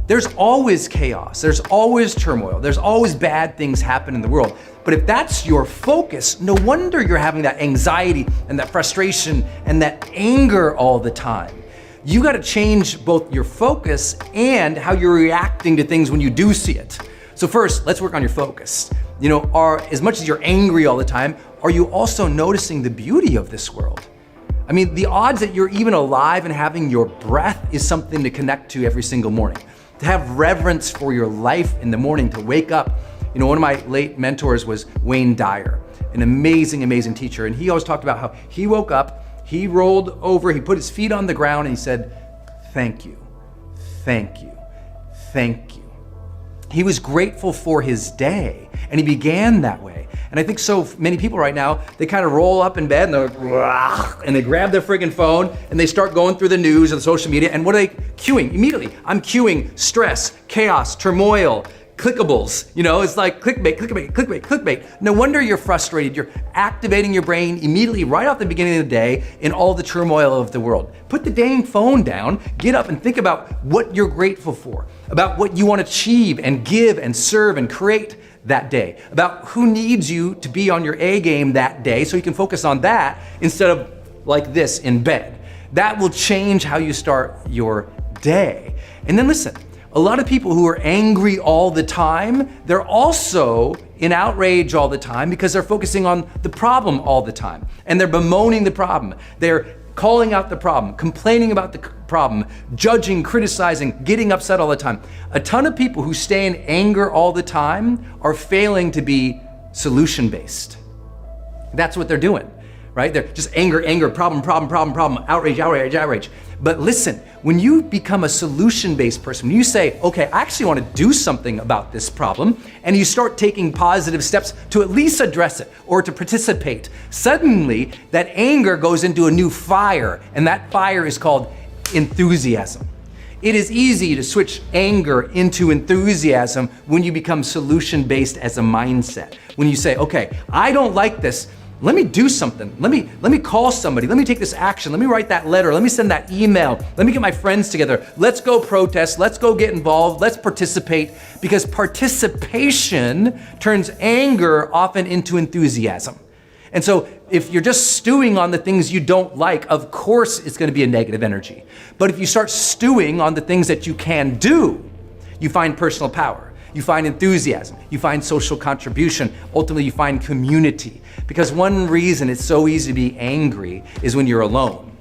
There's always chaos, there's always turmoil, there's always bad things happen in the world. But if that's your focus, no wonder you're having that anxiety and that frustration and that anger all the time. You gotta change both your focus and how you're reacting to things when you do see it. So first, let's work on your focus. As much as you're angry all the time, are you also noticing the beauty of this world? I mean, the odds that you're even alive and having your breath is something to connect to every single morning. To have reverence for your life in the morning, to wake up. One of my late mentors was Wayne Dyer, an amazing, amazing teacher. And he always talked about how he woke up, he rolled over, he put his feet on the ground and he said, thank you, thank you, thank you. He was grateful for his day and he began that way. And I think so many people right now, they kind of roll up in bed and they're like, and they grab their friggin' phone and they start going through the news and social media. And what are they queuing? Immediately, I'm queuing stress, chaos, turmoil, clickables. It's like clickbait, clickbait, clickbait, clickbait. No wonder you're frustrated. You're activating your brain immediately right off the beginning of the day in all the turmoil of the world. Put the dang phone down, get up and think about what you're grateful for, about what you want to achieve and give and serve and create that day, about who needs you to be on your A game that day so you can focus on that instead of like this in bed. That will change how you start your day. And then listen, a lot of people who are angry all the time, they're also in outrage all the time because they're focusing on the problem all the time. And they're bemoaning the problem. They're calling out the problem, complaining about the problem, judging, criticizing, getting upset all the time. A ton of people who stay in anger all the time are failing to be solution-based. That's what they're doing, right? They're just anger, problem, outrage, outrage, outrage. But listen, when you become a solution-based person, when you say, okay, I actually want to do something about this problem, and you start taking positive steps to at least address it or to participate, suddenly that anger goes into a new fire, and that fire is called enthusiasm. It is easy to switch anger into enthusiasm when you become solution-based as a mindset. When you say, okay, I don't like this, let me do something. Let me call somebody. Let me take this action. Let me write that letter. Let me send that email. Let me get my friends together. Let's go protest. Let's go get involved. Let's participate, because participation turns anger often into enthusiasm. And so if you're just stewing on the things you don't like, of course it's going to be a negative energy. But if you start stewing on the things that you can do, you find personal power. You find enthusiasm, you find social contribution, ultimately you find community. Because one reason it's so easy to be angry is when you're alone.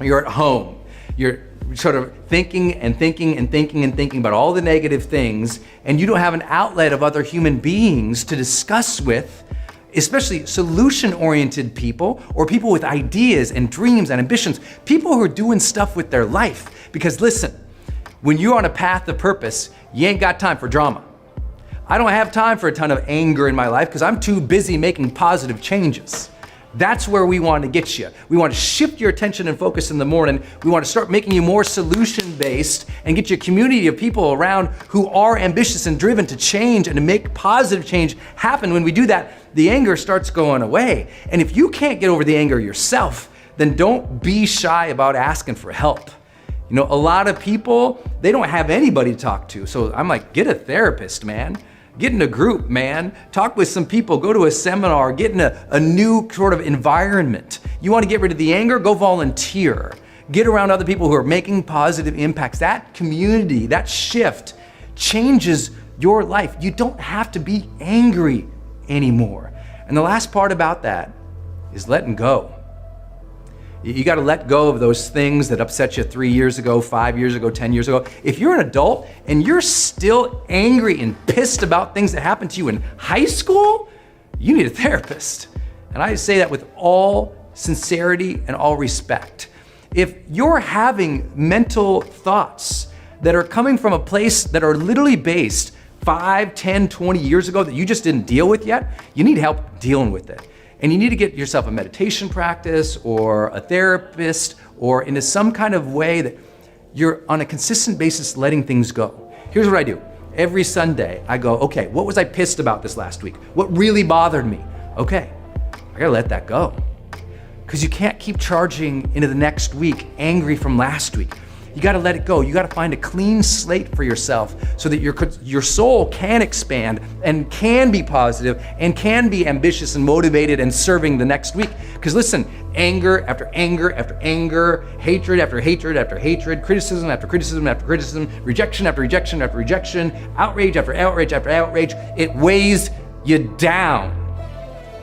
You're at home, you're sort of thinking about all the negative things, and you don't have an outlet of other human beings to discuss with, especially solution-oriented people or people with ideas and dreams and ambitions, people who are doing stuff with their life. Because listen, when you're on a path of purpose, you ain't got time for drama. I don't have time for a ton of anger in my life because I'm too busy making positive changes. That's where we want to get you. We want to shift your attention and focus in the morning. We want to start making you more solution-based and get you a community of people around who are ambitious and driven to change and to make positive change happen. When we do that, the anger starts going away. And if you can't get over the anger yourself, then don't be shy about asking for help. A lot of people, they don't have anybody to talk to. So I'm like, get a therapist, man. Get in a group, man. Talk with some people, go to a seminar, get in a new sort of environment. You want to get rid of the anger? Go volunteer. Get around other people who are making positive impacts. That community, that shift changes your life. You don't have to be angry anymore. And the last part about that is letting go. You got to let go of those things that upset you 3 years ago, 5 years ago, 10 years ago. If you're an adult and you're still angry and pissed about things that happened to you in high school, you need a therapist. And I say that with all sincerity and all respect. If you're having mental thoughts that are coming from a place that are literally based 5, 10, 20 years ago that you just didn't deal with yet, you need help dealing with it. And you need to get yourself a meditation practice or a therapist or into some kind of way that you're on a consistent basis letting things go. Here's what I do. Every Sunday, I go, okay, what was I pissed about this last week? What really bothered me? Okay, I gotta let that go. Because you can't keep charging into the next week angry from last week. You gotta let it go. You gotta find a clean slate for yourself so that your soul can expand and can be positive and can be ambitious and motivated and serving the next week. Because listen, anger after anger after anger, hatred after hatred after hatred, criticism after criticism after criticism, rejection after rejection after rejection, outrage after outrage after outrage, it weighs you down.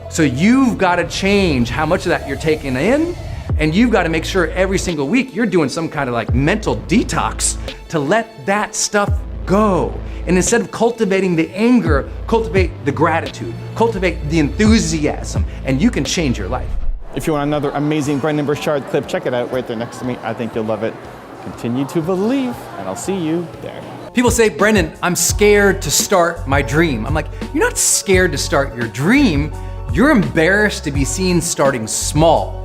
So you've got to change how much of that you're taking in, and you've got to make sure every single week you're doing some kind of like mental detox to let that stuff go. And instead of cultivating the anger, cultivate the gratitude, cultivate the enthusiasm, and you can change your life. If you want another amazing Brendon Burchard clip, check it out right there next to me. I think you'll love it. Continue to believe, and I'll see you there. People say, Brendon, I'm scared to start my dream. I'm like, you're not scared to start your dream. You're embarrassed to be seen starting small.